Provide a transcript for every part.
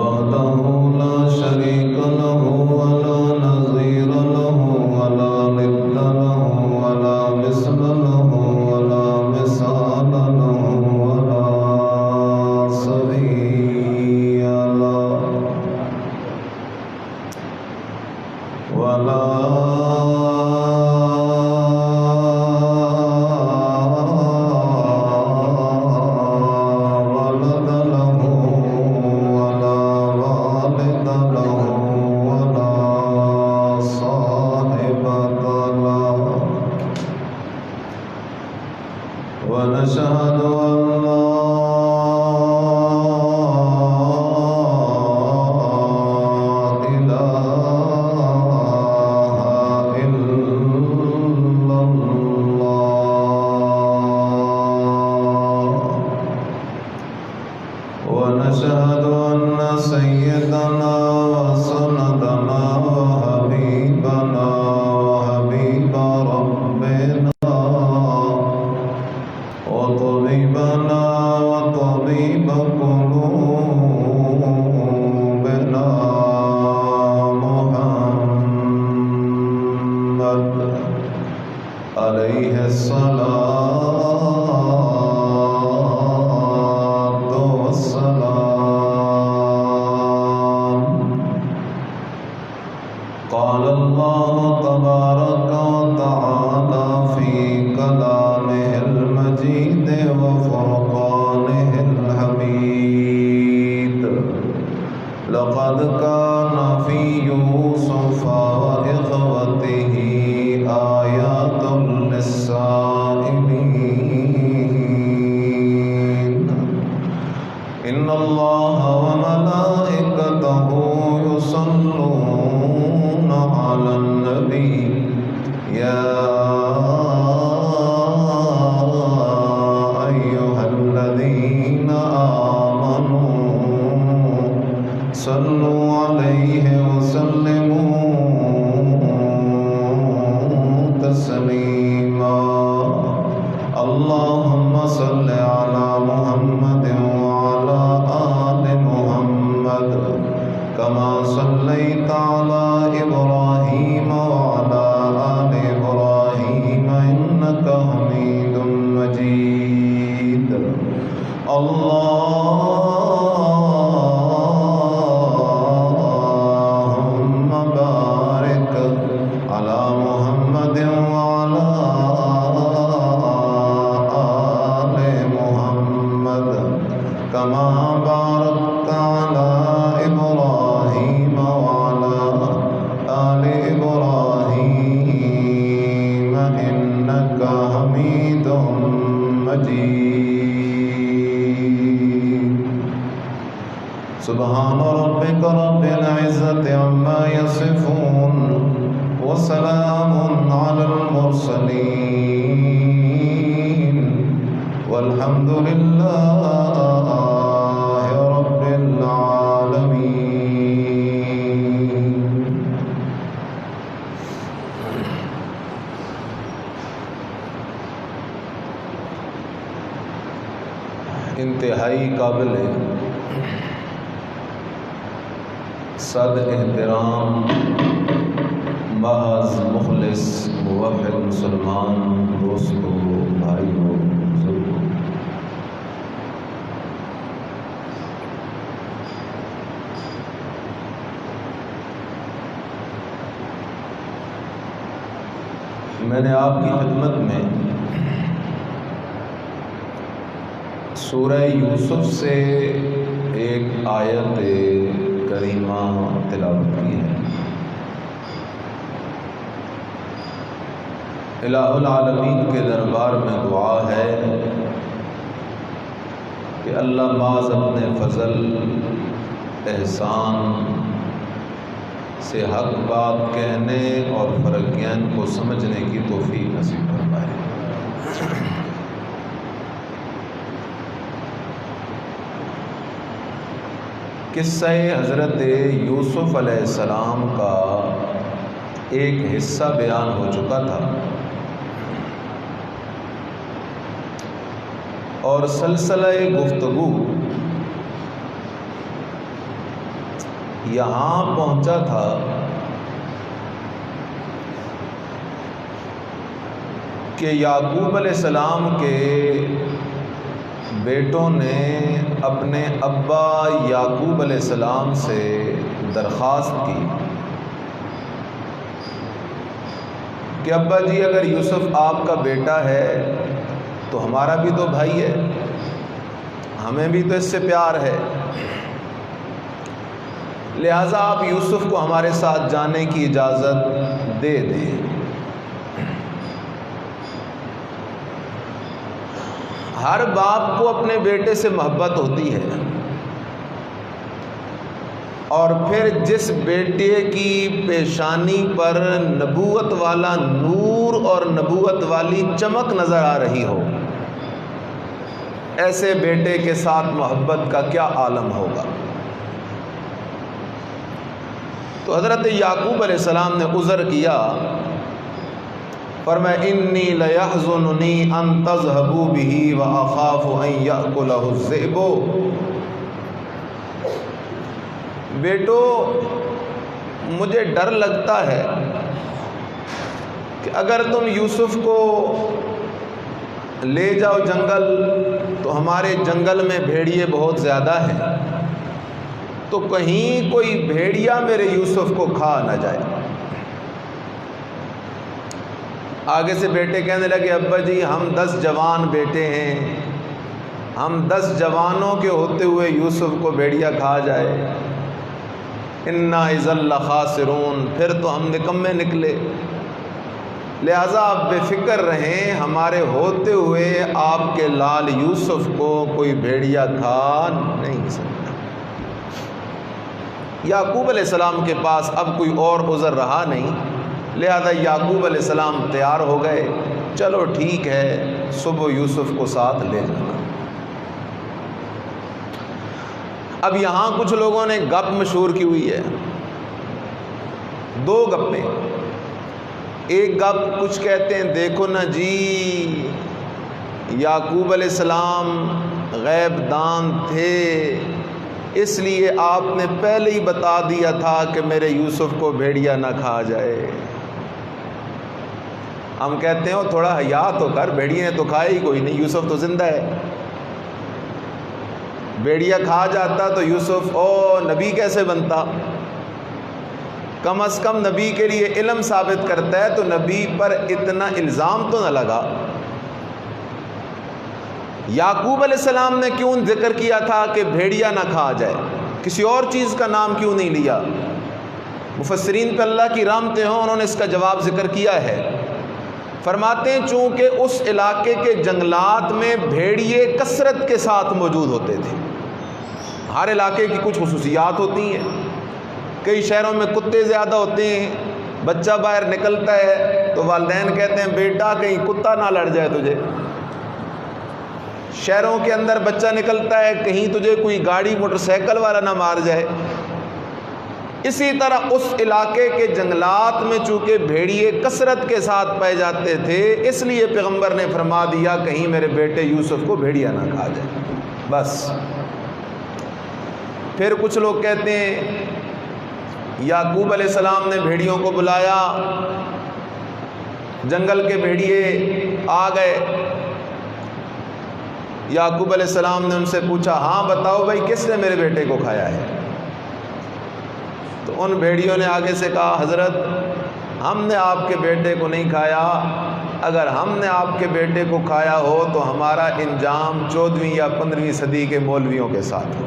وحده لا شريك له ولا نظير له ولا ند له ولا مثل له ولا مثال له ولا سوي له ولا ونشهد أن لا إله إلا الله ونشهد أن سيدنا وسندنا وحبيبنا وحبيب ربنا وطبيبنا وطبيب قلوبنا محمد عليه الصلاة والسلام. قال الله تبارك وتعالى في كلامه المجيد وفرقانه الحميد: لقد كان في يوسف وإخوته آيات للسائلين. إن الله وملائكته يصلون على النبي يا أيها الذين آمنوا صلوا عليه وسلموا تسليما. اللهم صل على محمد وعلى آل محمد كما صليت على إبراهيم وعلى آل إبراهيم إنك حميد مجيد. اللهم بارك على محمد وعلى آل محمد كما باركت على إبراهيم وعلى آل إبراهيم إنك حميد مجيد. سبحان ربك رب العزة عما يصفون وسلام على المرسلين والحمد لله رب العالمين. انتہائی قابل صد احترام محض مخلص موحد مسلمان دوستوں بھائیوں بزرگوں، میں نے آپ کی خدمت میں سورہ یوسف سے ایک آیت کریمہ تلاوت کی ہے. الہ العالمین کے دربار میں دعا ہے کہ اللہ بعض اپنے فضل احسان سے حق بات کہنے اور فرقین کو سمجھنے کی توفیق نصیب فرمائے. قصہ حضرت یوسف علیہ السلام کا ایک حصہ بیان ہو چکا تھا اور سلسلہ گفتگو یہاں پہنچا تھا کہ یعقوب علیہ السلام کے بیٹوں نے اپنے ابا یعقوب علیہ السلام سے درخواست کی کہ ابا جی اگر یوسف آپ کا بیٹا ہے تو ہمارا بھی تو بھائی ہے، ہمیں بھی تو اس سے پیار ہے، لہٰذا آپ یوسف کو ہمارے ساتھ جانے کی اجازت دے دیں۔ ہر باپ کو اپنے بیٹے سے محبت ہوتی ہے، اور پھر جس بیٹے کی پیشانی پر نبوت والا نور اور نبوت والی چمک نظر آ رہی ہو، ایسے بیٹے کے ساتھ محبت کا کیا عالم ہوگا۔ تو حضرت یعقوب علیہ السلام نے عذر کیا، فرمایا انی لیحزننی ان تذهبوا به واخاف ان یاکلہ الذئب۔ بیٹو مجھے ڈر لگتا ہے کہ اگر تم یوسف کو لے جاؤ جنگل تو ہمارے جنگل میں بھیڑیے بہت زیادہ ہیں، تو کہیں کوئی بھیڑیا میرے یوسف کو کھا نہ جائے۔ آگے سے بیٹے کہنے لگے ابا جی ہم 10 جوان بیٹے ہیں، ہم 10 جوانوں کے ہوتے ہوئے یوسف کو بھیڑیا کھا جائے، انا اذا لخاسرون، پھر تو ہم نکمے نکلے، لہذا آپ بے فکر رہیں، ہمارے ہوتے ہوئے آپ کے لال یوسف کو کوئی بھیڑیا کھا نہیں سکتا۔ یعقوب علیہ السلام کے پاس اب کوئی اور عذر رہا نہیں، لہذا یعقوب علیہ السلام تیار ہو گئے، چلو ٹھیک ہے صبح یوسف کو ساتھ لے جانا۔ اب یہاں کچھ لوگوں نے گپ مشہور کی ہوئی ہے، 2 گپیں۔ ایک گپ کچھ کہتے ہیں دیکھو نا جی یعقوب علیہ السلام غیب دان تھے، اس لیے آپ نے پہلے ہی بتا دیا تھا کہ میرے یوسف کو بھیڑیا نہ کھا جائے۔ ہم کہتے ہیں تھوڑا حیا تو کر، بھیڑیا نے تو کھایا ہی کوئی نہیں، یوسف تو زندہ ہے، بھیڑیا کھا جاتا تو یوسف نبی کیسے بنتا؟ کم از کم نبی کے لیے علم ثابت کرتا ہے تو نبی پر اتنا الزام تو نہ لگا۔ یعقوب علیہ السلام نے کیوں ذکر کیا تھا کہ بھیڑیا نہ کھا جائے، کسی اور چیز کا نام کیوں نہیں لیا؟ مفسرین پہ اللہ کی رحمتیں ہوں، انہوں نے اس کا جواب ذکر کیا ہے، فرماتے ہیں چونکہ اس علاقے کے جنگلات میں بھیڑیے کثرت کے ساتھ موجود ہوتے تھے۔ ہر علاقے کی کچھ خصوصیات ہوتی ہیں، کئی شہروں میں کتے زیادہ ہوتے ہیں، بچہ باہر نکلتا ہے تو والدین کہتے ہیں بیٹا کہیں کتا نہ لڑ جائے تجھے، شہروں کے اندر بچہ نکلتا ہے کہیں تجھے کوئی گاڑی موٹر سائیکل والا نہ مار جائے۔ اسی طرح اس علاقے کے جنگلات میں چونکہ بھیڑیے کثرت کے ساتھ پائے جاتے تھے، اس لیے پیغمبر نے فرما دیا کہیں میرے بیٹے یوسف کو بھیڑیا نہ کھا جائے، بس۔ پھر کچھ لوگ کہتے ہیں یعقوب علیہ السلام نے بھیڑیوں کو بلایا، جنگل کے بھیڑیے آ گئے، یعقوب علیہ السلام نے ان سے پوچھا ہاں بتاؤ بھائی کس نے میرے بیٹے کو کھایا ہے؟ تو ان بھیڑیوں نے آگے سے کہا حضرت ہم نے آپ کے بیٹے کو نہیں کھایا، اگر ہم نے آپ کے بیٹے کو کھایا ہو تو ہمارا انجام 14ویں یا 15ویں صدی کے مولویوں کے ساتھ ہو۔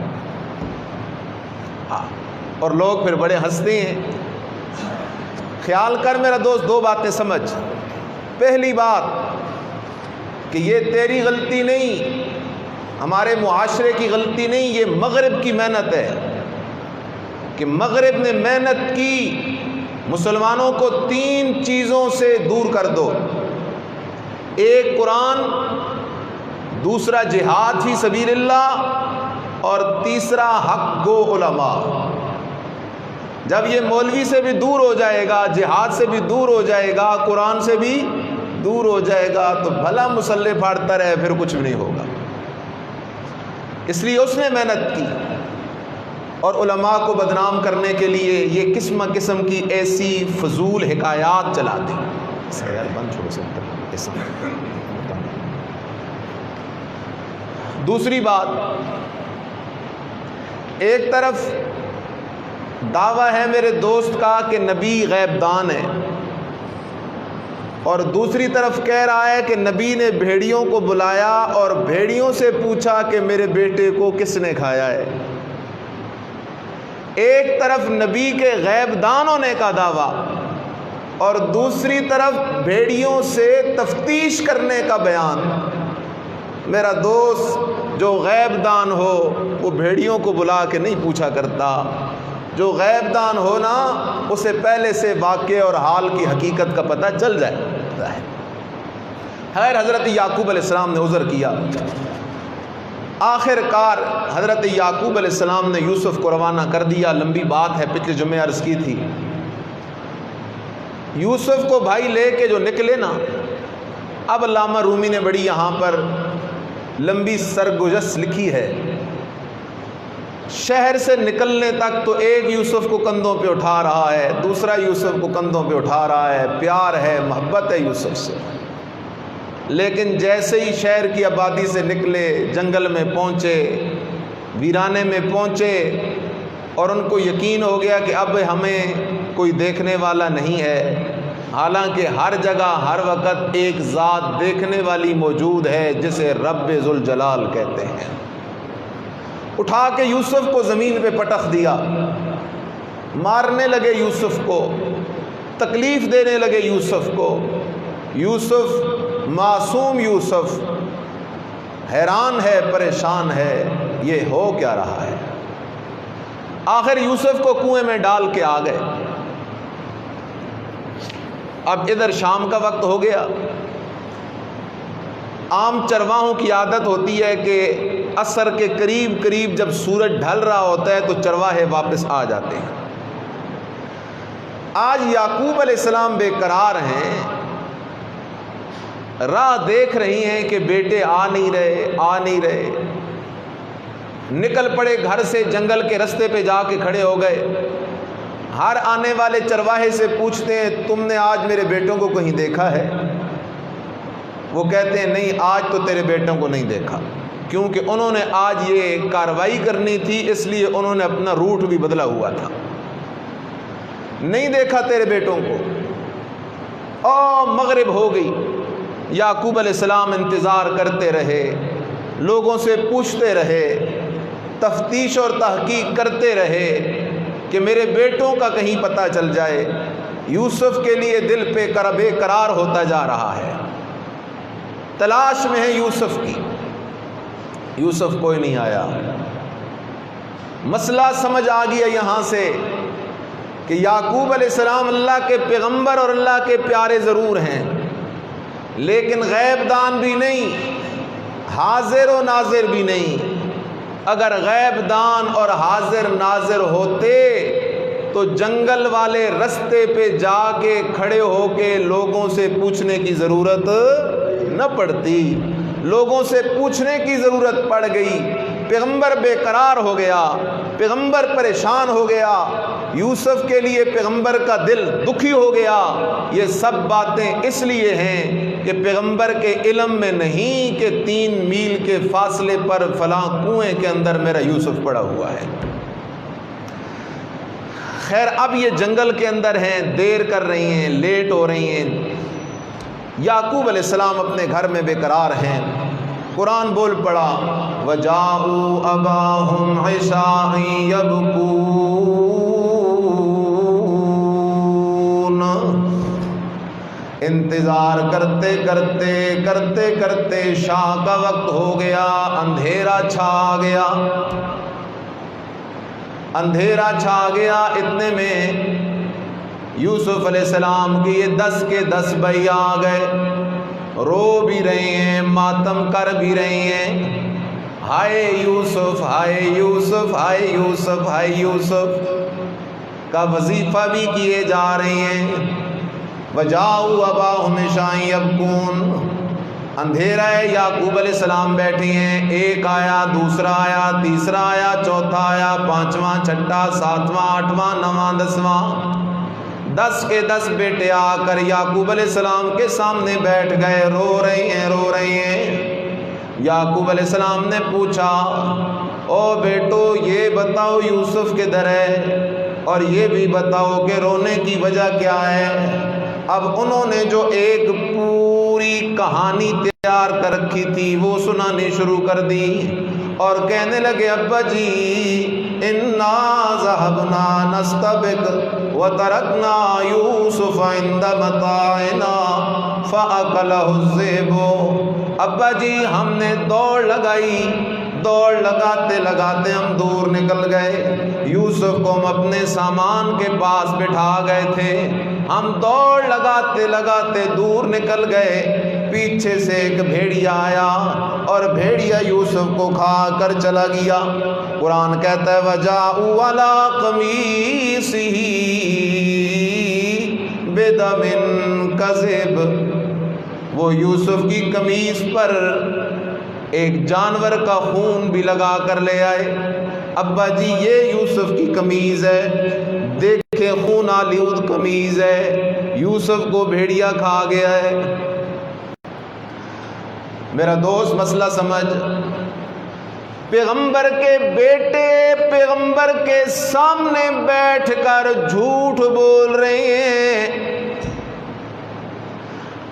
اور لوگ پھر بڑے ہنستے ہیں۔ خیال کر میرا دوست، 2 باتیں سمجھ۔ پہلی بات کہ یہ تیری غلطی نہیں، ہمارے معاشرے کی غلطی نہیں، یہ مغرب کی محنت ہے کہ مغرب نے محنت کی مسلمانوں کو 3 چیزوں سے دور کر دو، ایک قرآن، دوسرا جہاد فی سبیل اللہ، اور تیسرا حق گو علماء۔ جب یہ مولوی سے بھی دور ہو جائے گا، جہاد سے بھی دور ہو جائے گا، قرآن سے بھی دور ہو جائے گا، تو بھلا مسلح پھاڑتا رہے پھر کچھ بھی نہیں ہوگا۔ اس لیے اس نے محنت کی۔ اور علماء کو بدنام کرنے کے لیے یہ قسم قسم کی ایسی فضول حکایات چلاتے ہیں۔ یار بند چھوڑ سکتا۔ دوسری بات، ایک طرف دعویٰ ہے میرے دوست کا کہ نبی غیب دان ہے، اور دوسری طرف کہہ رہا ہے کہ نبی نے بھیڑیوں کو بلایا اور بھیڑیوں سے پوچھا کہ میرے بیٹے کو کس نے کھایا ہے۔ ایک طرف نبی کے غیب دان ہونے کا دعویٰ اور دوسری طرف بھیڑیوں سے تفتیش کرنے کا بیان۔ میرا دوست جو غیب دان ہو وہ بھیڑیوں کو بلا کے نہیں پوچھا کرتا، جو غیب دان ہو نا اسے پہلے سے واقع اور حال کی حقیقت کا پتہ چل جاتا ہے۔ خیر، حضرت یعقوب علیہ السلام نے عذر کیا، آخر کار حضرت یعقوب علیہ السلام نے یوسف کو روانہ کر دیا۔ لمبی بات ہے، پچھلے جمعے عرض کی تھی۔ یوسف کو بھائی لے کے جو نکلے نا، اب علامہ رومی نے بڑی یہاں پر لمبی سرگزشت لکھی ہے۔ شہر سے نکلنے تک تو ایک یوسف کو کندھوں پہ اٹھا رہا ہے، دوسرا یوسف کو کندھوں پہ اٹھا رہا ہے، پیار ہے، محبت ہے یوسف سے۔ لیکن جیسے ہی شہر کی آبادی سے نکلے، جنگل میں پہنچے، ویرانے میں پہنچے، اور ان کو یقین ہو گیا کہ اب ہمیں کوئی دیکھنے والا نہیں ہے، حالانکہ ہر جگہ ہر وقت ایک ذات دیکھنے والی موجود ہے جسے رب ذوالجلال کہتے ہیں۔ اٹھا کے یوسف کو زمین پہ پٹخ دیا، مارنے لگے یوسف کو، تکلیف دینے لگے یوسف کو۔ یوسف، معصوم یوسف، حیران ہے، پریشان ہے، یہ ہو کیا رہا ہے۔ آخر یوسف کو کنویں میں ڈال کے آ گئے۔ اب ادھر شام کا وقت ہو گیا۔ عام چرواہوں کی عادت ہوتی ہے کہ عصر کے قریب قریب جب سورج ڈھل رہا ہوتا ہے تو چرواہے واپس آ جاتے ہیں۔ آج یعقوب علیہ السلام بے قرار ہیں، راہ دیکھ رہی ہیں کہ بیٹے آ نہیں رہے، نکل پڑے گھر سے، جنگل کے رستے پہ جا کے کھڑے ہو گئے۔ ہر آنے والے چرواہے سے پوچھتے ہیں تم نے آج میرے بیٹوں کو کہیں دیکھا ہے؟ وہ کہتے ہیں نہیں، آج تو تیرے بیٹوں کو نہیں دیکھا، کیونکہ انہوں نے آج یہ کارروائی کرنی تھی، اس لیے انہوں نے اپنا روٹ بھی بدلا ہوا تھا۔ نہیں دیکھا تیرے بیٹوں کو۔ مغرب ہو گئی، یعقوب علیہ السلام انتظار کرتے رہے، لوگوں سے پوچھتے رہے، تفتیش اور تحقیق کرتے رہے کہ میرے بیٹوں کا کہیں پتہ چل جائے۔ یوسف کے لیے دل پہ بے قرار ہوتا جا رہا ہے، تلاش میں ہے یوسف کی۔ یوسف کوئی نہیں آیا۔ مسئلہ سمجھ آ گیا یہاں سے کہ یعقوب علیہ السلام اللہ کے پیغمبر اور اللہ کے پیارے ضرور ہیں، لیکن غیب دان بھی نہیں، حاضر و ناظر بھی نہیں۔ اگر غیب دان اور حاضر ناظر ہوتے تو جنگل والے رستے پہ جا کے کھڑے ہو کے لوگوں سے پوچھنے کی ضرورت نہ پڑتی۔ لوگوں سے پوچھنے کی ضرورت پڑ گئی، پیغمبر بے قرار ہو گیا، پیغمبر پریشان ہو گیا، یوسف کے لیے پیغمبر کا دل دکھی ہو گیا۔ یہ سب باتیں اس لیے ہیں کہ پیغمبر کے علم میں نہیں کہ 3 میل کے فاصلے پر فلاں کنویں کے اندر میرا یوسف پڑا ہوا ہے۔ خیر، اب یہ جنگل کے اندر ہیں، دیر کر رہی ہیں، لیٹ ہو رہی ہیں۔ یعقوب علیہ السلام اپنے گھر میں بے قرار ہیں۔ قرآن بول پڑا وَجَاءُوا أَبَاهُمْ عِشَاءً يَبْكُونَ۔ انتظار کرتے کرتے شام کا وقت ہو گیا، اندھیرا چھا گیا۔ اتنے میں یوسف علیہ السلام کی یہ 10 کے 10 بھائی آ گئے، رو بھی رہے ہیں، ماتم کر بھی رہے ہیں، ہائے یوسف، ہائے یوسف، ہائے یوسف، ہائے یوسف کا وظیفہ بھی کیے جا رہے ہیں۔ وَجَاءُوا أَبَاهُمْ عِشَاءً يَبْكُونَ۔ اندھیرا ہے، یعقوب علیہ السلام بیٹھے ہیں، ایک آیا، دوسرا آیا، تیسرا آیا، چوتھا آیا، پانچواں، چھٹا، ساتواں، آٹھواں، نواں، 10واں، 10 کے 10 بیٹے آ کر یعقوب علیہ السلام کے سامنے بیٹھ گئے، رو رہے ہیں۔ یعقوب علیہ السلام نے پوچھا، او بیٹو یہ بتاؤ یوسف کدھر ہے، اور یہ بھی بتاؤ کہ رونے کی وجہ کیا ہے۔ اب انہوں نے جو ایک پوری کہانی تیار کر رکھی تھی وہ سنانی شروع کر دی، اور کہنے لگے ابا جی انا ذهبنا نستبق وترکنا یوسف عند متاعنا فاکلہ الذئب۔ ابا جی ہم نے دوڑ لگائی، دوڑ لگاتے لگاتے ہم دور نکل گئے، یوسف کو ہم اپنے سامان کے پاس بٹھا گئے تھے، ہم دوڑ لگاتے لگاتے دور نکل گئے، پیچھے سے ایک بھیڑیا آیا اور بھیڑیا یوسف کو کھا کر چلا گیا۔ قرآن کہتا ہے وَجَاءُوا عَلَىٰ قَمِيصِهِ بِدَمٍ كَذِبٍ، وہ یوسف کی قمیص پر ایک جانور کا خون بھی لگا کر لے آئے۔ ابا جی یہ یوسف کی قمیض ہے، دیکھیں خون آلود قمیض ہے، یوسف کو بھیڑیا کھا گیا ہے۔ میرا دوست مسئلہ سمجھ، پیغمبر کے بیٹے پیغمبر کے سامنے بیٹھ کر جھوٹ بول رہے ہیں۔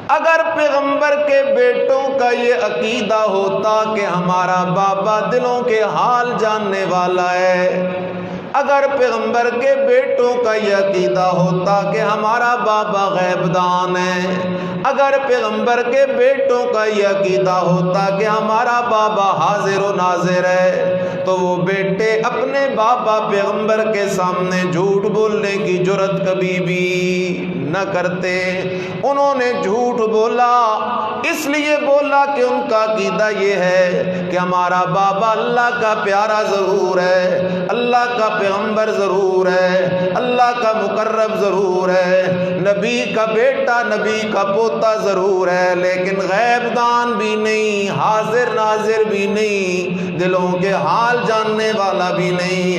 اگر پیغمبر کے بیٹوں کا یہ عقیدہ ہوتا کہ ہمارا بابا دلوں کے حال جاننے والا ہے، اگر پیغمبر کے بیٹوں کا یہ عقیدہ ہوتا کہ ہمارا بابا غیب دان ہے، اگر پیغمبر کے بیٹوں کا یہ عقیدہ ہوتا کہ ہمارا بابا حاضر و ناظر ہے، تو وہ بیٹے اپنے بابا پیغمبر کے سامنے جھوٹ بولنے کی جرات کبھی بھی نہ کرتے۔ انہوں نے جھوٹ بولا، اس لیے بولا کہ ان کا عقیدہ یہ ہے کہ ہمارا بابا اللہ کا پیارا ضرور ہے، اللہ کا پیغمبر ضرور ہے، اللہ کا مقرب ضرور ہے، نبی کا بیٹا، نبی کا پوتا ضرور ہے، لیکن غیب دان بھی نہیں، حاضر ناظر بھی نہیں، دلوں کے حال جاننے والا بھی نہیں۔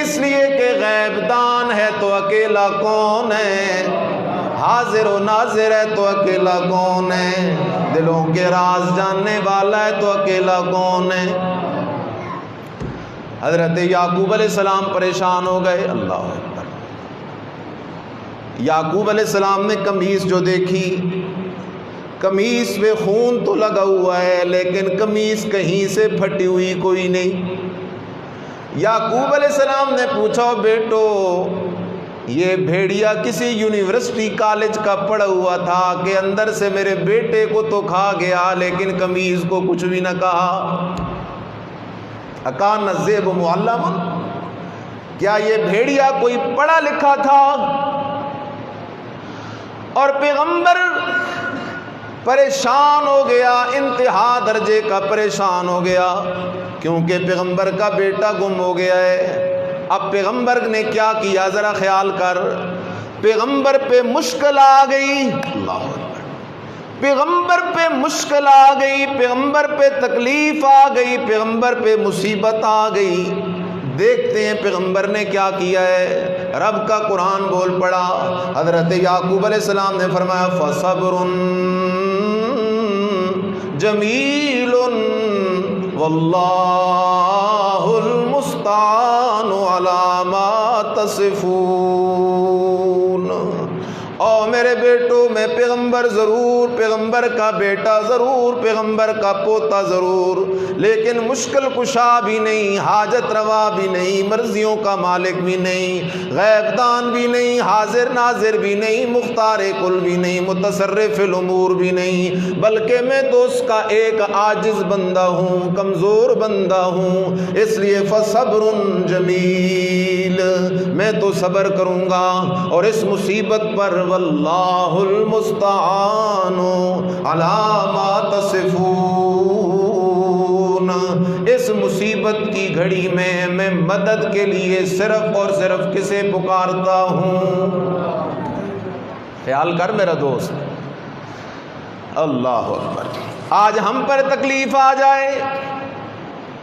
اس لیے کہ غیب دان ہے تو اکیلا کون ہے، حاضر و ناظر ہے تو اکیلا کون ہے، دلوں کے راز جاننے والا ہے تو اکیلا کون ہے۔ حضرت یعقوب علیہ السلام پریشان ہو گئے۔ اللہ اکبر۔ یعقوب علیہ السلام نے قمیص جو دیکھی، قمیص میں خون تو لگا ہوا ہے لیکن قمیص کہیں سے پھٹی ہوئی کوئی نہیں۔ یعقوب علیہ السلام نے پوچھا بیٹو یہ بھیڑیا کسی یونیورسٹی کالج کا پڑھا ہوا تھا کہ اندر سے میرے بیٹے کو تو کھا گیا لیکن قمیص کو کچھ بھی نہ کہا۔ اکان الذئب معلما، کیا یہ بھیڑیا کوئی پڑھا لکھا تھا؟ اور پیغمبر پریشان ہو گیا، انتہا درجے کا پریشان ہو گیا، کیونکہ پیغمبر کا بیٹا گم ہو گیا ہے۔ اب پیغمبر نے کیا کیا ذرا خیال کر، پیغمبر پہ مشکل آ گئی، اللہ اکبر، پیغمبر پہ مشکل آ گئی، پیغمبر پہ تکلیف آ گئی، پیغمبر پہ مصیبت آ گئی۔ دیکھتے ہیں پیغمبر نے کیا کیا ہے۔ رب کا قرآن بول پڑا، حضرت یعقوب علیہ السلام نے فرمایا فَصَبْرٌ جَمِيلٌ وَاللَّهُ الْمُسْتَعَانُ عَلَى مَا تَصِفُونَ۔ او میرے بیٹو، میں پیغمبر ضرور، پیغمبر کا بیٹا ضرور، پیغمبر کا پوتا ضرور، لیکن مشکل کشا بھی نہیں، حاجت روا بھی نہیں، مرضیوں کا مالک بھی نہیں، غیب دان بھی نہیں، حاضر ناظر بھی نہیں، مختار کل بھی نہیں، متصرف الامور بھی نہیں، بلکہ میں تو اس کا ایک عاجز بندہ ہوں، کمزور بندہ ہوں۔ اس لیے فصبر جمیل، میں تو صبر کروں گا، اور اس مصیبت پر واللہ المستعان علی ما تصفون، اس مصیبت کی گھڑی میں مدد کے لیے صرف اور صرف کسے پکارتا ہوں؟ خیال کر میرا دوست، اللہ اکبر۔ آج ہم پر تکلیف آ جائے،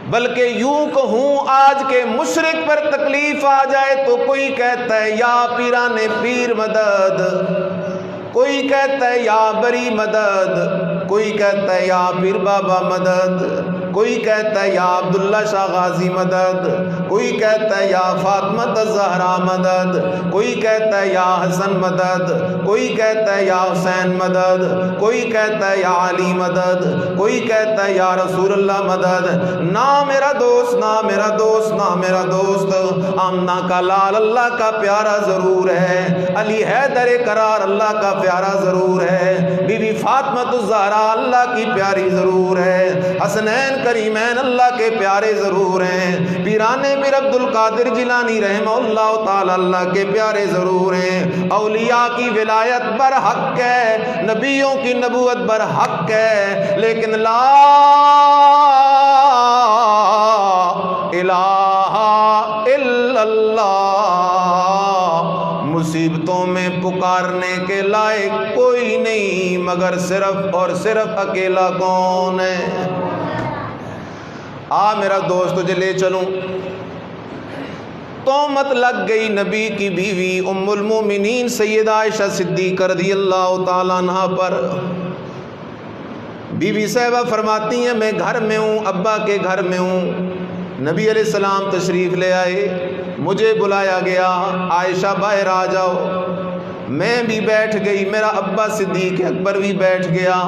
بلکہ یوں کہوں آج کے مشرک پر تکلیف آ جائے تو کوئی کہتا ہے یا پیران پیر مدد، کوئی کہتا ہے یا بری مدد، کوئی کہتا ہے یا پیر بابا مدد، کوئی کہتا ہے یا عبداللہ شاہ غازی مدد، کوئی کہتا ہے یا فاطمہ الزہرا مدد، کوئی کہتا ہے یا حسن مدد، کوئی کہتا ہے یا حسین مدد، کوئی کہتا ہے یا علی مدد، کوئی کہتا ہے یا رسول اللہ مدد۔ نہ میرا دوست، نہ میرا دوست، نہ میرا دوست، آمنہ کا لال اللہ کا پیارا ضرور ہے، علی حیدر کرار اللہ کا پیارا ضرور ہے، بی بی فاطمہ الزہرا اللہ کی پیاری ضرور ہے، حسنین کریمین اللہ کے پیارے ضرور ہیں، پیران پیر عبد القادر جیلانی رحمہ اللہ تعالی اللہ کے پیارے ضرور ہیں۔ اولیاء کی ولایت برحق ہے، نبیوں کی نبوت برحق ہے، لیکن لا الہ الا اللہ مصیبتوں میں پکارنے کے لائق کوئی نہیں مگر صرف اور صرف اکیلا کون ہے؟ آ میرا دوست تجھے لے چلوں۔ تہمت لگ گئی نبی کی بیوی ام المومنین سیدہ عائشہ صدیقہ رضی اللہ تعالیٰ عنہ پر۔ بی بی صاحبہ فرماتی ہیں میں گھر میں ہوں، ابا کے گھر میں ہوں، نبی علیہ السلام تشریف لے آئے، مجھے بلایا گیا، عائشہ باہر آ جاؤ، میں بھی بیٹھ گئی، میرا ابا صدیق اکبر بھی بیٹھ گیا،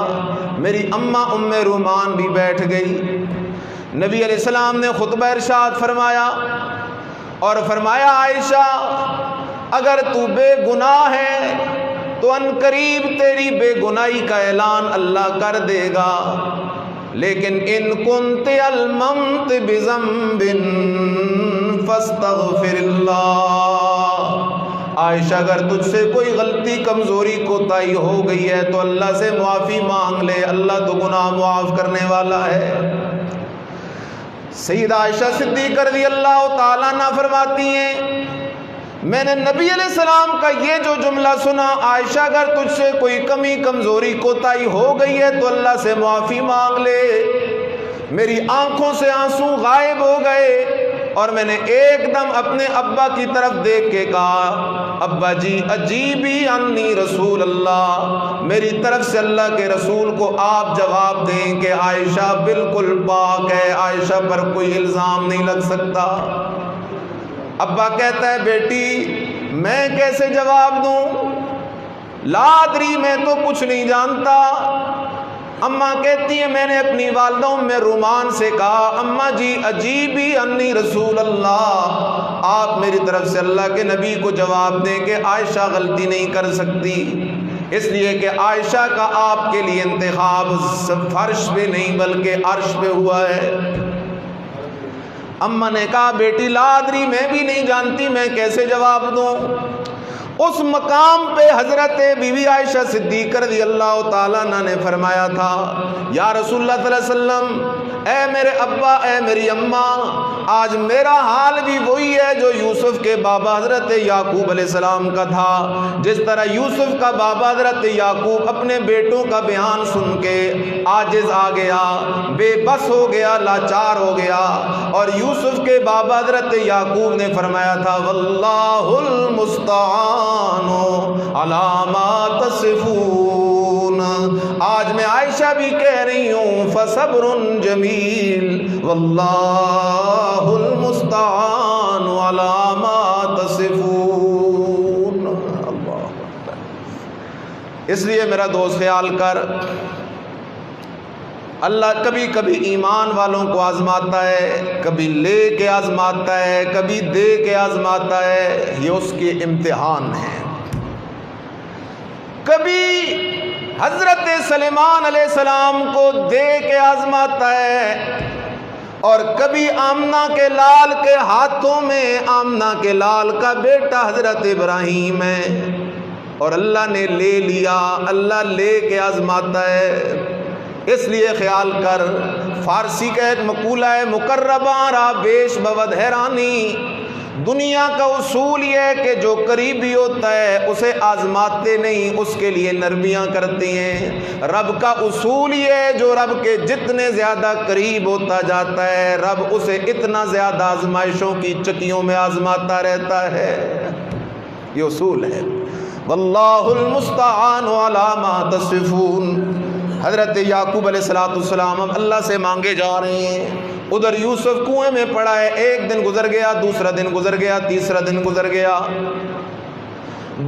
میری اماں ام رومان بھی بیٹھ گئی۔ نبی علیہ السلام نے خطبہ ارشاد فرمایا اور فرمایا عائشہ اگر تو بے گناہ ہے تو ان قریب تیری بے گناہی کا اعلان اللہ کر دے گا، لیکن ان کنت الممت بذنب فاستغفر اللہ، عائشہ اگر تجھ سے کوئی غلطی کمزوری کوتاہی ہو گئی ہے تو اللہ سے معافی مانگ لے، اللہ تو گناہ معاف کرنے والا ہے۔ سیدہ عائشہ صدیقہ رضی اللہ تعالیٰ عنہ فرماتی ہیں میں نے نبی علیہ السلام کا یہ جو جملہ سنا، عائشہ اگر تجھ سے کوئی کمی کمزوری کوتاہی ہو گئی ہے تو اللہ سے معافی مانگ لے، میری آنکھوں سے آنسو غائب ہو گئے اور میں نے ایک دم اپنے ابا کی طرف دیکھ کے کہا ابا جی اجیبی عنی رسول اللہ، میری طرف سے اللہ کے رسول کو آپ جواب دیں کہ عائشہ بالکل پاک ہے، عائشہ پر کوئی الزام نہیں لگ سکتا۔ ابا کہتا ہے بیٹی میں کیسے جواب دوں، لا ادری میں تو کچھ نہیں جانتا۔ اماں کہتی ہے میں نے اپنی والدہ ام رومان سے کہا اماں جی اجیبی انی رسول اللہ، آپ میری طرف سے اللہ کے نبی کو جواب دیں کہ عائشہ غلطی نہیں کر سکتی، اس لیے کہ عائشہ کا آپ کے لیے انتخاب فرش پہ نہیں بلکہ عرش پہ ہوا ہے۔ اماں نے کہا بیٹی لا ادری میں بھی نہیں جانتی، میں کیسے جواب دوں۔ اس مقام پہ حضرت بی بی عائشہ صدیقہ رضی اللہ تعالیٰ عنہ نے فرمایا تھا یا رسول اللہ صلی اللہ علیہ وسلم، اے میرے ابا، اے میری اماں، آج میرا حال بھی وہی ہے جو یوسف کے بابا حضرت یعقوب علیہ السلام کا تھا۔ جس طرح یوسف کا بابا حضرت یعقوب اپنے بیٹوں کا بیان سن کے عاجز آ گیا، بے بس ہو گیا، لاچار ہو گیا، اور یوسف کے بابا حضرت یعقوب نے فرمایا تھا واللہ المستعان علی ما تصفون، آج میں عائشہ بھی کہہ رہی ہوں فصبر جمیل واللہ المستعان علی ما تصفون۔ اللہ اس لیے میرا دوست خیال کر، اللہ کبھی کبھی ایمان والوں کو آزماتا ہے، کبھی لے کے آزماتا ہے، کبھی دے کے آزماتا ہے، یہ اس کے امتحان ہیں۔ کبھی حضرت سلیمان علیہ السلام کو دے کے آزماتا ہے، اور کبھی آمنہ کے لال کے ہاتھوں میں آمنہ کے لال کا بیٹا حضرت ابراہیم ہے، اور اللہ نے لے لیا، اللہ لے کے آزماتا ہے۔ اس لیے خیال کر، فارسی کا ایک مقولہ ہے مقرباں را بیش بود حیرانی، دنیا کا اصول یہ ہے کہ جو قریبی ہوتا ہے اسے آزماتے نہیں، اس کے لیے نرمیاں کرتے ہیں۔ رب کا اصول یہ ہے جو رب کے جتنے زیادہ قریب ہوتا جاتا ہے رب اسے اتنا زیادہ آزمائشوں کی چکیوں میں آزماتا رہتا ہے۔ یہ اصول ہے۔ واللہ المستعان علی ما تصفون۔ حضرت یعقوب علیہ السلام اب اللہ سے مانگے جا رہے ہیں۔ ادھر یوسف کنویں میں پڑا ہے، ایک دن گزر گیا، دوسرا دن گزر گیا، تیسرا دن گزر گیا۔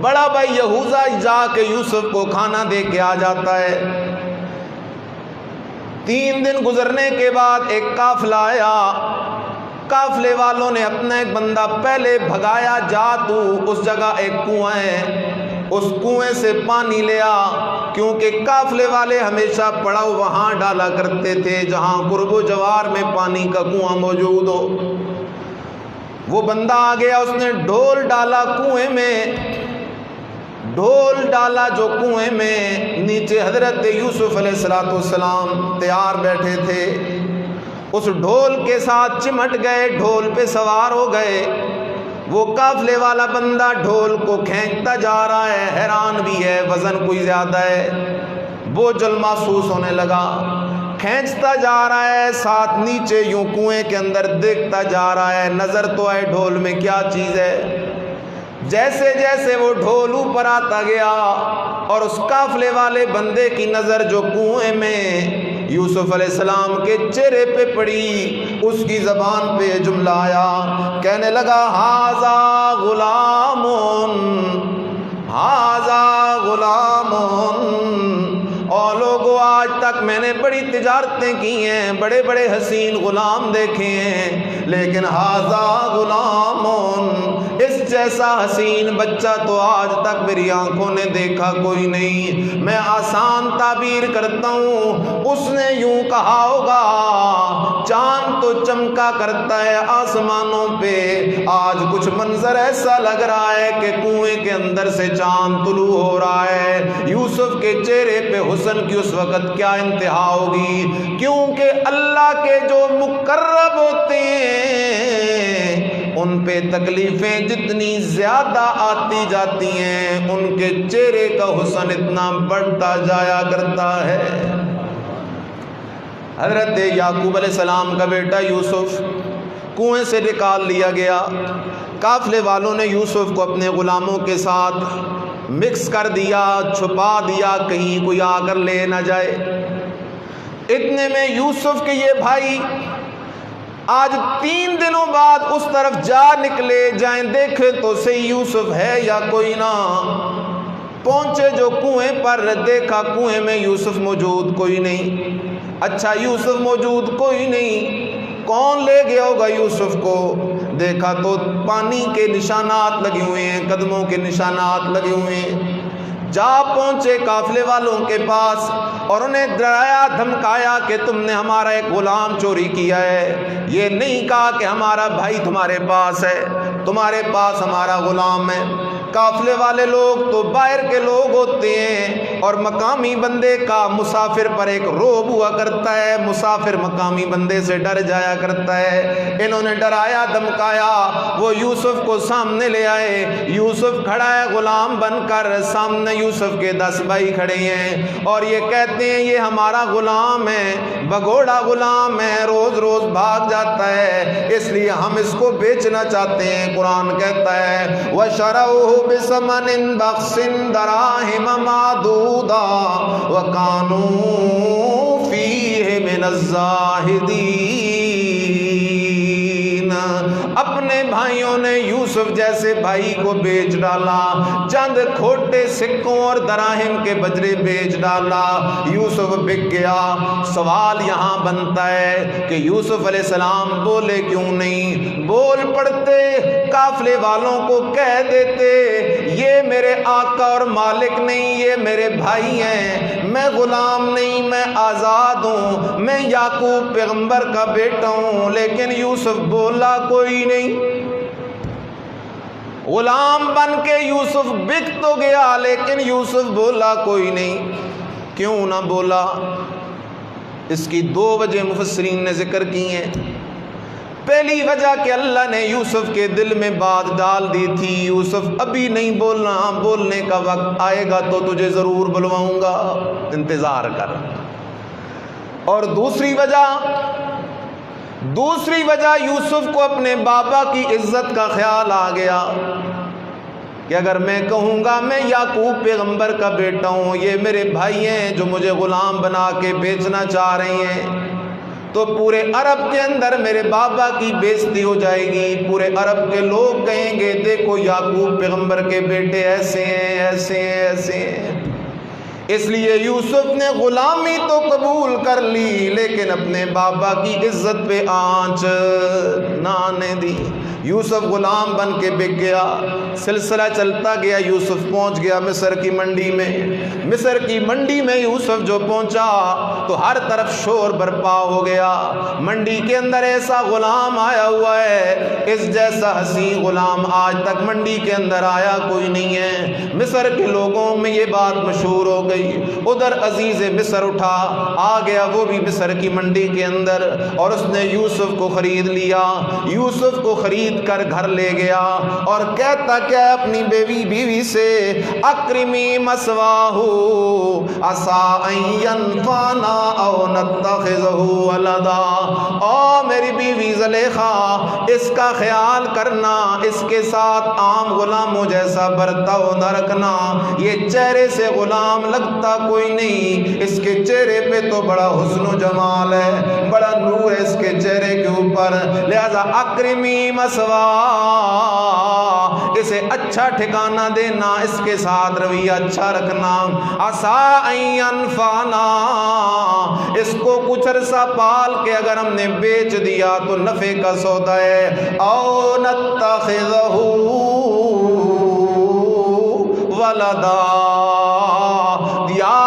بڑا بھائی یہوذا جا کے یوسف کو کھانا دے کے آ جاتا ہے۔ 3 دن گزرنے کے بعد ایک قافلہ آیا، قافلے والوں نے اپنا ایک بندہ پہلے بھگایا، جا تو اس جگہ ایک کنواں ہے، اس کنویں سے پانی لیا، کیونکہ قافلے والے ہمیشہ پڑاؤ وہاں ڈالا کرتے تھے جہاں قرب و جوار میں پانی کا کنواں موجود ہو۔ وہ بندہ آ گیا، اس نے ڈھول ڈالا کنویں میں، ڈھول ڈالا جو کنویں میں، نیچے حضرت یوسف علیہ السلام تیار بیٹھے تھے، اس ڈھول کے ساتھ چمٹ گئے، ڈھول پہ سوار ہو گئے۔ وہ قافلے والا بندہ ڈھول کو کھینچتا جا رہا ہے، حیران بھی ہے، وزن کوئی زیادہ ہے، بوجھل محسوس ہونے لگا، کھینچتا جا رہا ہے، ساتھ نیچے یوں کنویں کے اندر دیکھتا جا رہا ہے، نظر تو آئے ڈھول میں کیا چیز ہے۔ جیسے جیسے وہ ڈھول اوپر آتا گیا اور اس قافلے والے بندے کی نظر جو کنویں میں یوسف علیہ السلام کے چہرے پہ پڑی، اس کی زبان پہ جملہ آیا، کہنے لگا ھذا غلام، ھذا غلام۔ اور لوگوں آج تک میں نے بڑی تجارتیں کی ہیں، بڑے بڑے حسین غلام دیکھے ہیں، لیکن ھذا غلام، اس جیسا حسین بچہ تو آج تک میری آنکھوں نے دیکھا کوئی نہیں۔ میں آسان تعبیر کرتا ہوں، اس نے یوں کہا ہوگا چاند تو چمکا کرتا ہے آسمانوں پہ، آج کچھ منظر ایسا لگ رہا ہے کہ کنویں کے اندر سے چاند طلوع ہو رہا ہے۔ یوسف کے چہرے پہ حسن کی اس وقت کیا انتہا ہوگی، کیونکہ اللہ کے جو مقرب ہوتے ہیں ان پہ تکلیفیں جتنی زیادہ آتی جاتی ہیں ان کے چہرے کا حسن اتنا بڑھتا جایا کرتا ہے۔ حضرت یعقوب علیہ السلام کا بیٹا یوسف کنویں سے نکال لیا گیا، قافلے والوں نے یوسف کو اپنے غلاموں کے ساتھ مکس کر دیا، چھپا دیا، کہیں کوئی آ کر لے نہ جائے۔ اتنے میں یوسف کے یہ بھائی آج 3 دنوں بعد اس طرف جا نکلے، جائیں دیکھے تو صحیح یوسف ہے یا کوئی نہ۔ پہنچے جو کنویں پر، دیکھا کنویں میں یوسف موجود کوئی نہیں۔ اچھا یوسف موجود کوئی نہیں، کون لے گیا ہوگا یوسف کو؟ دیکھا تو پانی کے نشانات لگے ہوئے ہیں، قدموں کے نشانات لگے ہوئے ہیں۔ جا پہنچے قافلے والوں کے پاس اور انہیں ڈرایا دھمکایا کہ تم نے ہمارا ایک غلام چوری کیا ہے۔ یہ نہیں کہا کہ ہمارا بھائی تمہارے پاس ہے، تمہارے پاس ہمارا غلام ہے۔ قافلے والے لوگ تو باہر کے لوگ ہوتے ہیں اور مقامی بندے کا مسافر پر ایک روب ہوا کرتا ہے، مسافر مقامی بندے سے ڈر جایا کرتا ہے۔ انہوں نے ڈرایا دھمکایا، وہ یوسف کو سامنے لے آئے، یوسف کھڑا ہے غلام بن کر، سامنے یوسف کے 10 بھائی کھڑے ہیں اور یہ کہتے ہیں یہ ہمارا غلام ہے، بگوڑا غلام ہے، روز روز بھاگ جاتا ہے، اس لیے ہم اس کو بیچنا چاہتے ہیں۔ قرآن کہتا ہے وَشَرَوْهُ بِثَمَنٍ بَخْسٍ دَرَاهِمَ مَعْدُودَةٍ وَكَانُوا فِيهِ مِنَ الزَّاهِدِينَ۔ اپنے بھائیوں نے یوسف جیسے بھائی کو بیچ ڈالا، چند کھوٹے سکوں اور دراہم کے بجرے بیچ ڈالا، یوسف بک گیا۔ سوال یہاں بنتا ہے کہ یوسف علیہ السلام بولے کیوں نہیں؟ بول پڑتے، قافلے والوں کو کہہ دیتے یہ میرے آقا اور مالک نہیں، یہ میرے بھائی ہیں، میں غلام نہیں، میں آزاد ہوں، میں یعقوب پیغمبر کا بیٹا ہوں۔ لیکن یوسف بولا کوئی نہیں، غلام بن کے یوسف بک تو گیا لیکن یوسف بولا کوئی نہیں۔ کیوں نہ بولا؟ اس کی 2 وجہ مفسرین نے ذکر کی ہیں۔ پہلی وجہ کہ اللہ نے یوسف کے دل میں بات ڈال دی تھی، یوسف ابھی نہیں بولنا، بولنے کا وقت آئے گا تو تجھے ضرور بلواؤں گا، انتظار کر۔ اور دوسری وجہ یوسف کو اپنے بابا کی عزت کا خیال آ گیا کہ اگر میں کہوں گا میں یعقوب پیغمبر کا بیٹا ہوں، یہ میرے بھائی ہیں جو مجھے غلام بنا کے بیچنا چاہ رہے ہیں، تو پورے عرب کے اندر میرے بابا کی بےزتی ہو جائے گی، پورے عرب کے لوگ کہیں گے دیکھو یعقوب پیغمبر کے بیٹے ایسے ہیں ایسے ہیں ایسے ہیں۔ اس لیے یوسف نے غلامی تو قبول کر لی لیکن اپنے بابا کی عزت پہ آنچ نہ آنے دی۔ یوسف غلام بن کے بک گیا، سلسلہ چلتا گیا، یوسف پہنچ گیا مصر کی منڈی میں۔ مصر کی منڈی میں یوسف جو پہنچا تو ہر طرف شور برپا ہو گیا، منڈی کے اندر ایسا غلام آیا ہوا ہے، اس جیسا حسین غلام آج تک منڈی کے اندر آیا کوئی نہیں ہے۔ مصر کے لوگوں میں یہ بات مشہور ہو گئی۔ ادھر عزیز مصر اٹھا آ گیا، وہ بھی مصر کی منڈی کے اندر، اور اس نے یوسف کو خرید لیا۔ یوسف کو خرید کر گھر لے گیا اور کہتا کیا اپنی بیوی سے، اکرمی مثواہ عسیٰ ان ینفعنا او نتخذہ ولدا، او میری بیوی زلیخا اس کا خیال کرنا، اس کے ساتھ عام غلاموں جیسا برتاؤ نہ رکھنا، یہ چہرے سے غلام لگتا کوئی نہیں، اس کے چہرے پہ تو بڑا حسن و جمال ہے، بڑا نور ہے اس کے چہرے کے اوپر، لہذا اکرمی مثواہ، اسے اچھا ٹھکانہ دینا، اس کے ساتھ رویہ اچھا رکھنا، عسیٰ ان ینفعنا، اس کو کچھ عرصہ پال کے اگر ہم نے بیچ دیا تو نفع کا سودا ہے، او نتخذہ ولدا، یا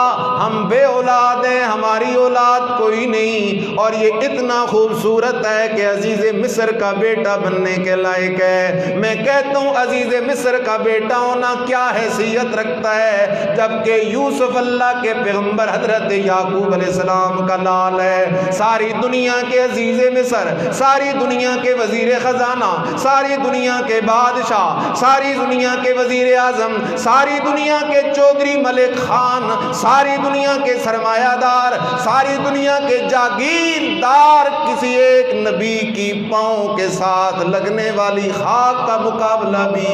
ہم بے اولاد ہیں، ہماری اولاد کوئی نہیں، اور یہ اتنا خوبصورت ہے کہ عزیز مصر کا بیٹا بننے کے لائق ہے۔ میں کہتا ہوں عزیز مصر کا بیٹا ہونا کیا حیثیت رکھتا ہے، جبکہ یوسف اللہ کے پیغمبر حضرت یعقوب علیہ السلام کا لال ہے۔ ساری دنیا کے عزیز مصر، ساری دنیا کے وزیر خزانہ، ساری دنیا کے بادشاہ، ساری دنیا کے وزیر اعظم، ساری دنیا کے چودھری ملک خان، ساری دنیا کے سرمایہ دار، ساری دنیا کے جاگیردار کسی ایک نبی کی پاؤں کے ساتھ لگنے والی خاک کا مقابلہ بھی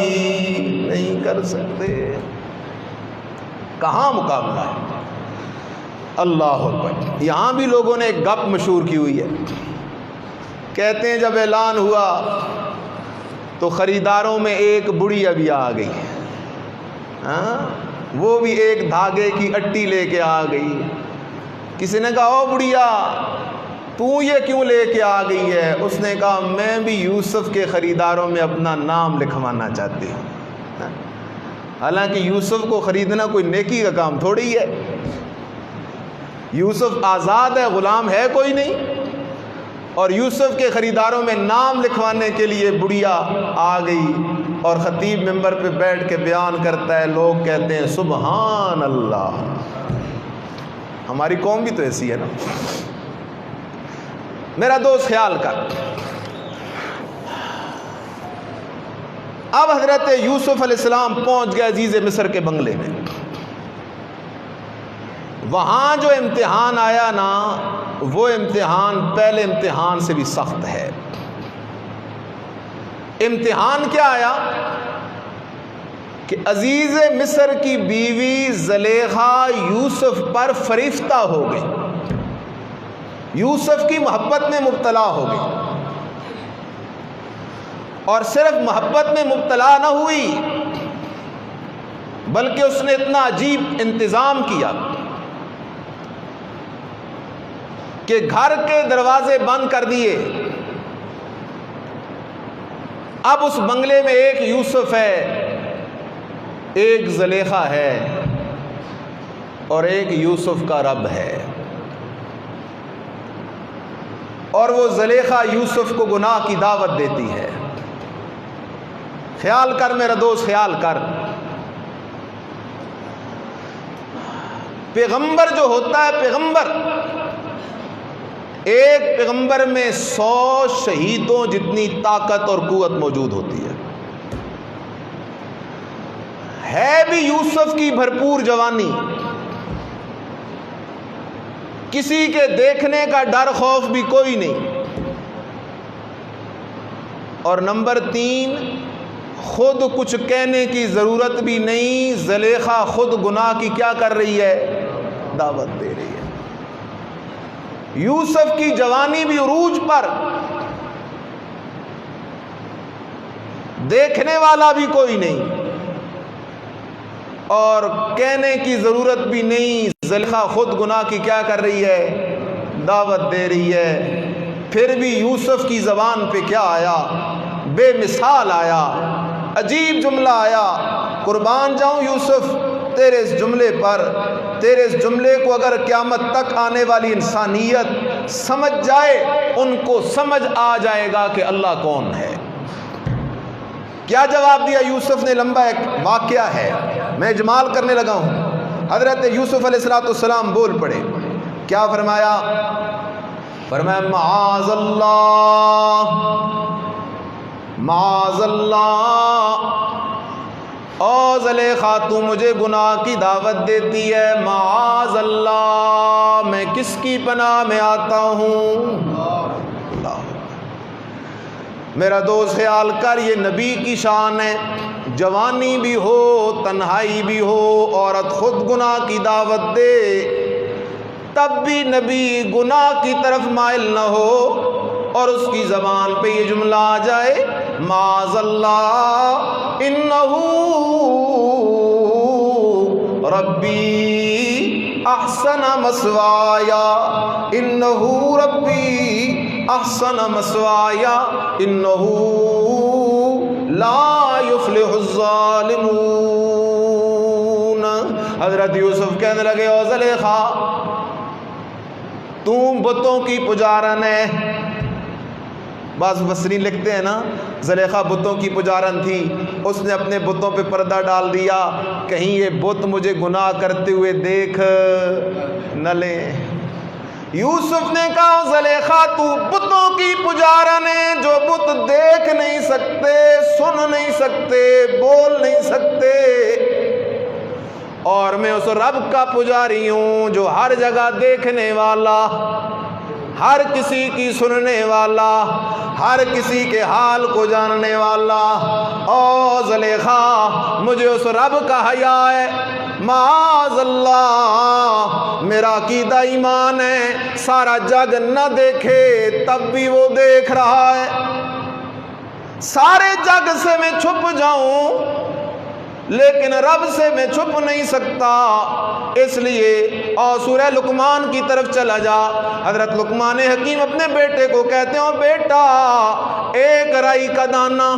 نہیں کر سکتے۔ کہاں مقابلہ ہے؟ اللہ اکبر۔ یہاں بھی لوگوں نے ایک گپ مشہور کی ہوئی ہے، کہتے ہیں جب اعلان ہوا تو خریداروں میں ایک بڑھیا بھی آ گئی، ہاں وہ بھی ایک دھاگے کی اٹی لے کے آ گئی۔ کسی نے کہا او بڑھیا تو یہ کیوں لے کے آ گئی ہے؟ اس نے کہا میں بھی یوسف کے خریداروں میں اپنا نام لکھوانا چاہتی ہوں۔ حالانکہ یوسف کو خریدنا کوئی نیکی کا کام تھوڑی ہے، یوسف آزاد ہے، غلام ہے کوئی نہیں، اور یوسف کے خریداروں میں نام لکھوانے کے لیے بڑھیا آ گئی، اور خطیب ممبر پہ بیٹھ کے بیان کرتا ہے، لوگ کہتے ہیں سبحان اللہ۔ ہماری قوم بھی تو ایسی ہے نا۔ میرا دوست خیال کر، اب حضرت یوسف علیہ السلام پہنچ گئے عزیز مصر کے بنگلے میں۔ وہاں جو امتحان آیا نا، وہ امتحان پہلے امتحان سے بھی سخت ہے۔ امتحان کیا آیا کہ عزیز مصر کی بیوی زلیخا یوسف پر فریفتہ ہو گئی، یوسف کی محبت میں مبتلا ہو گئی، اور صرف محبت میں مبتلا نہ ہوئی بلکہ اس نے اتنا عجیب انتظام کیا کہ گھر کے دروازے بند کر دیے۔ اب اس بنگلے میں ایک یوسف ہے، ایک زلیخا ہے، اور ایک یوسف کا رب ہے، اور وہ زلیخا یوسف کو گناہ کی دعوت دیتی ہے۔ خیال کر میرا دوست، خیال کر، پیغمبر جو ہوتا ہے، پیغمبر ایک پیغمبر میں 100 شہیدوں جتنی طاقت اور قوت موجود ہوتی ہے بھی یوسف کی بھرپور جوانی، کسی کے دیکھنے کا ڈر خوف بھی کوئی نہیں، اور نمبر 3 خود کچھ کہنے کی ضرورت بھی نہیں، زلیخا خود گناہ کی کیا کر رہی ہے؟ دعوت دے رہی ہے۔ یوسف کی جوانی بھی عروج پر، دیکھنے والا بھی کوئی نہیں اور کہنے کی ضرورت بھی نہیں، زلیخا خود گناہ کی کیا کر رہی ہے؟ دعوت دے رہی ہے۔ پھر بھی یوسف کی زبان پہ کیا آیا؟ بے مثال آیا، عجیب جملہ آیا۔ قربان جاؤں یوسف تیرے اس جملے پر، تیرے اس جملے کو اگر قیامت تک آنے والی انسانیت سمجھ جائے، ان کو سمجھ آ جائے گا کہ اللہ کون ہے۔ کیا جواب دیا یوسف نے؟ لمبا ایک واقعہ ہے، میں اجمال کرنے لگا ہوں۔ حضرت یوسف علیہ السلام بول پڑے، کیا فرمایا؟ فرمایا معاذ اللہ، معاذ اللہ، او زلیخا تو مجھے گناہ کی دعوت دیتی ہے، معاذ اللہ، میں کس کی پناہ میں آتا ہوں؟ اللہ، میرا دوست خیال کر، یہ نبی کی شان ہے، جوانی بھی ہو تنہائی بھی ہو، عورت خود گناہ کی دعوت دے تب بھی نبی گناہ کی طرف مائل نہ ہو اور اس کی زبان پہ یہ جملہ آ جائے معاذ اللہ انہو ربی احسن مسوایا، انہو ربی احسن مسوایا، انہو لا یفلح الظالمون۔ حضرت یوسف کہنے لگے او زلیخا تم بتوں کی پجارن ہے۔ بعض مفسرین لکھتے ہیں نا زلیخا بتوں کی پجارن تھی، اس نے اپنے بتوں پہ پردہ ڈال دیا کہیں یہ بت مجھے گناہ کرتے ہوئے دیکھ نہ لے۔ یوسف نے کہا زلیخا تو بتوں کی پجارن ہے، جو بت دیکھ نہیں سکتے، سن نہیں سکتے، بول نہیں سکتے، اور میں اس رب کا پجاری ہوں جو ہر جگہ دیکھنے والا، ہر کسی کی سننے والا، ہر کسی کے حال کو جاننے والا۔ او زلیخا مجھے اس رب کا حیا ہے، معاذ اللہ، میرا عقیدہ ایمان ہے سارا جگ نہ دیکھے تب بھی وہ دیکھ رہا ہے، سارے جگ سے میں چھپ جاؤں لیکن رب سے میں چھپ نہیں سکتا، اس لیے اور سورہ لقمان کی طرف چلا جا۔ حضرت لقمان حکیم اپنے بیٹے کو کہتے ہیں بیٹا ایک رائی کا دانہ،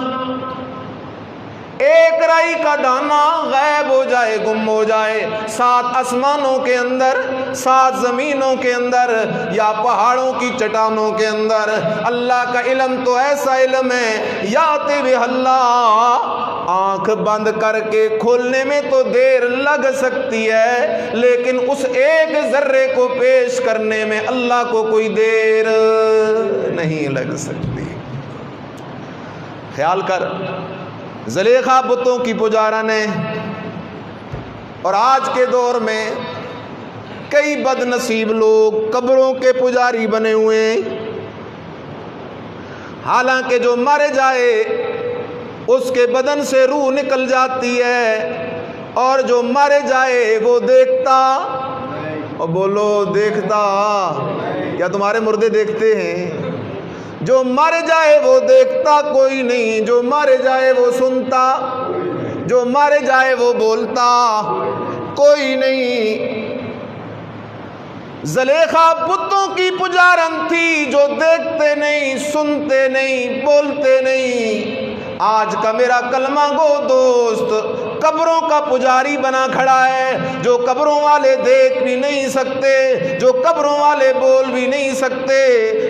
ایک رائی کا دانہ غائب ہو جائے، گم ہو جائے، 7 آسمانوں کے اندر، 7 زمینوں کے اندر، یا پہاڑوں کی چٹانوں کے اندر، اللہ کا علم تو ایسا علم ہے یاتی بہ اللہ، آنکھ بند کر کے کھولنے میں تو دیر لگ سکتی ہے لیکن اس ایک ذرے کو پیش کرنے میں اللہ کو کوئی دیر نہیں لگ سکتی۔ خیال کر، زلیخا بتوں کی پجارن ہے، اور آج کے دور میں کئی بد نصیب لوگ قبروں کے پجاری بنے ہوئے ہیں، حالانکہ جو مر جائے اس کے بدن سے روح نکل جاتی ہے، اور جو مر جائے وہ دیکھتا، اور بولو دیکھتا، یا تمہارے مردے دیکھتے ہیں؟ جو مر جائے وہ دیکھتا کوئی نہیں، جو مر جائے وہ سنتا، جو مر جائے وہ بولتا کوئی نہیں۔ زلیخا بتوں کی پجارن تھی جو دیکھتے نہیں، سنتے نہیں، بولتے نہیں، آج کا میرا کلمہ گو دوست قبروں کا پجاری بنا کھڑا ہے، جو قبروں والے دیکھ بھی نہیں سکتے، جو قبروں والے بول بھی نہیں سکتے،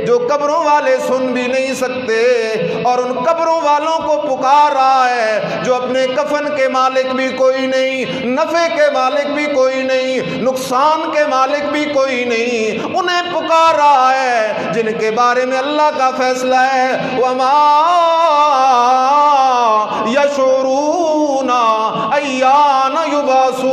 جو قبروں والے سن بھی نہیں سکتے، اور ان قبروں والوں کو پکار رہا ہے جو اپنے کفن کے مالک بھی کوئی نہیں، نفع کے مالک بھی کوئی نہیں، نقصان کے مالک بھی کوئی نہیں، انہیں پکار رہا ہے جن کے بارے میں اللہ کا فیصلہ ہے وَمَا يَشْعُرُونَ أَيَّانَ يُبْعَثُونَ۔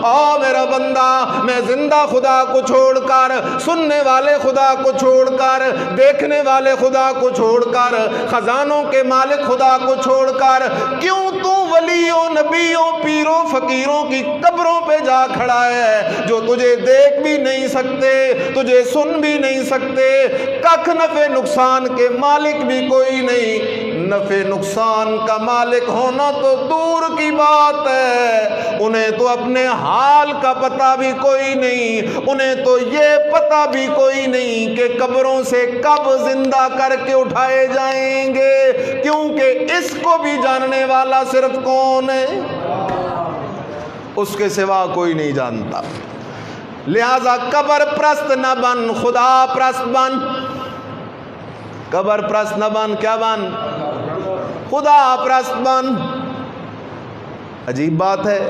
آ میرا بندہ، میں زندہ خدا کو چھوڑ کر، سننے والے خدا کو چھوڑ کر، دیکھنے والے خدا کو چھوڑ کر، خزانوں کے مالک خدا کو چھوڑ کر کیوں تو ولیوں، نبیوں، پیروں، فقیروں کی قبروں پہ جا کھڑا ہے جو تجھے دیکھ بھی نہیں سکتے، تجھے سن بھی نہیں سکتے، ککھ نفع نقصان کے مالک بھی کوئی نہیں۔ نفع نقصان کا مالک ہونا تو دور کی بات ہے، انہیں تو اپنے حال کا پتہ بھی کوئی نہیں، انہیں تو یہ پتہ بھی کوئی نہیں کہ قبروں سے کب زندہ کر کے اٹھائے جائیں گے، کیونکہ اس کو بھی جاننے والا صرف کون ہے؟ اس کے سوا کوئی نہیں جانتا۔ لہذا قبر پرست نہ بن، خدا پرست بن۔ قبر پرست نہ بن، کیا بن؟ خدا پرست بن۔ عجیب بات ہے،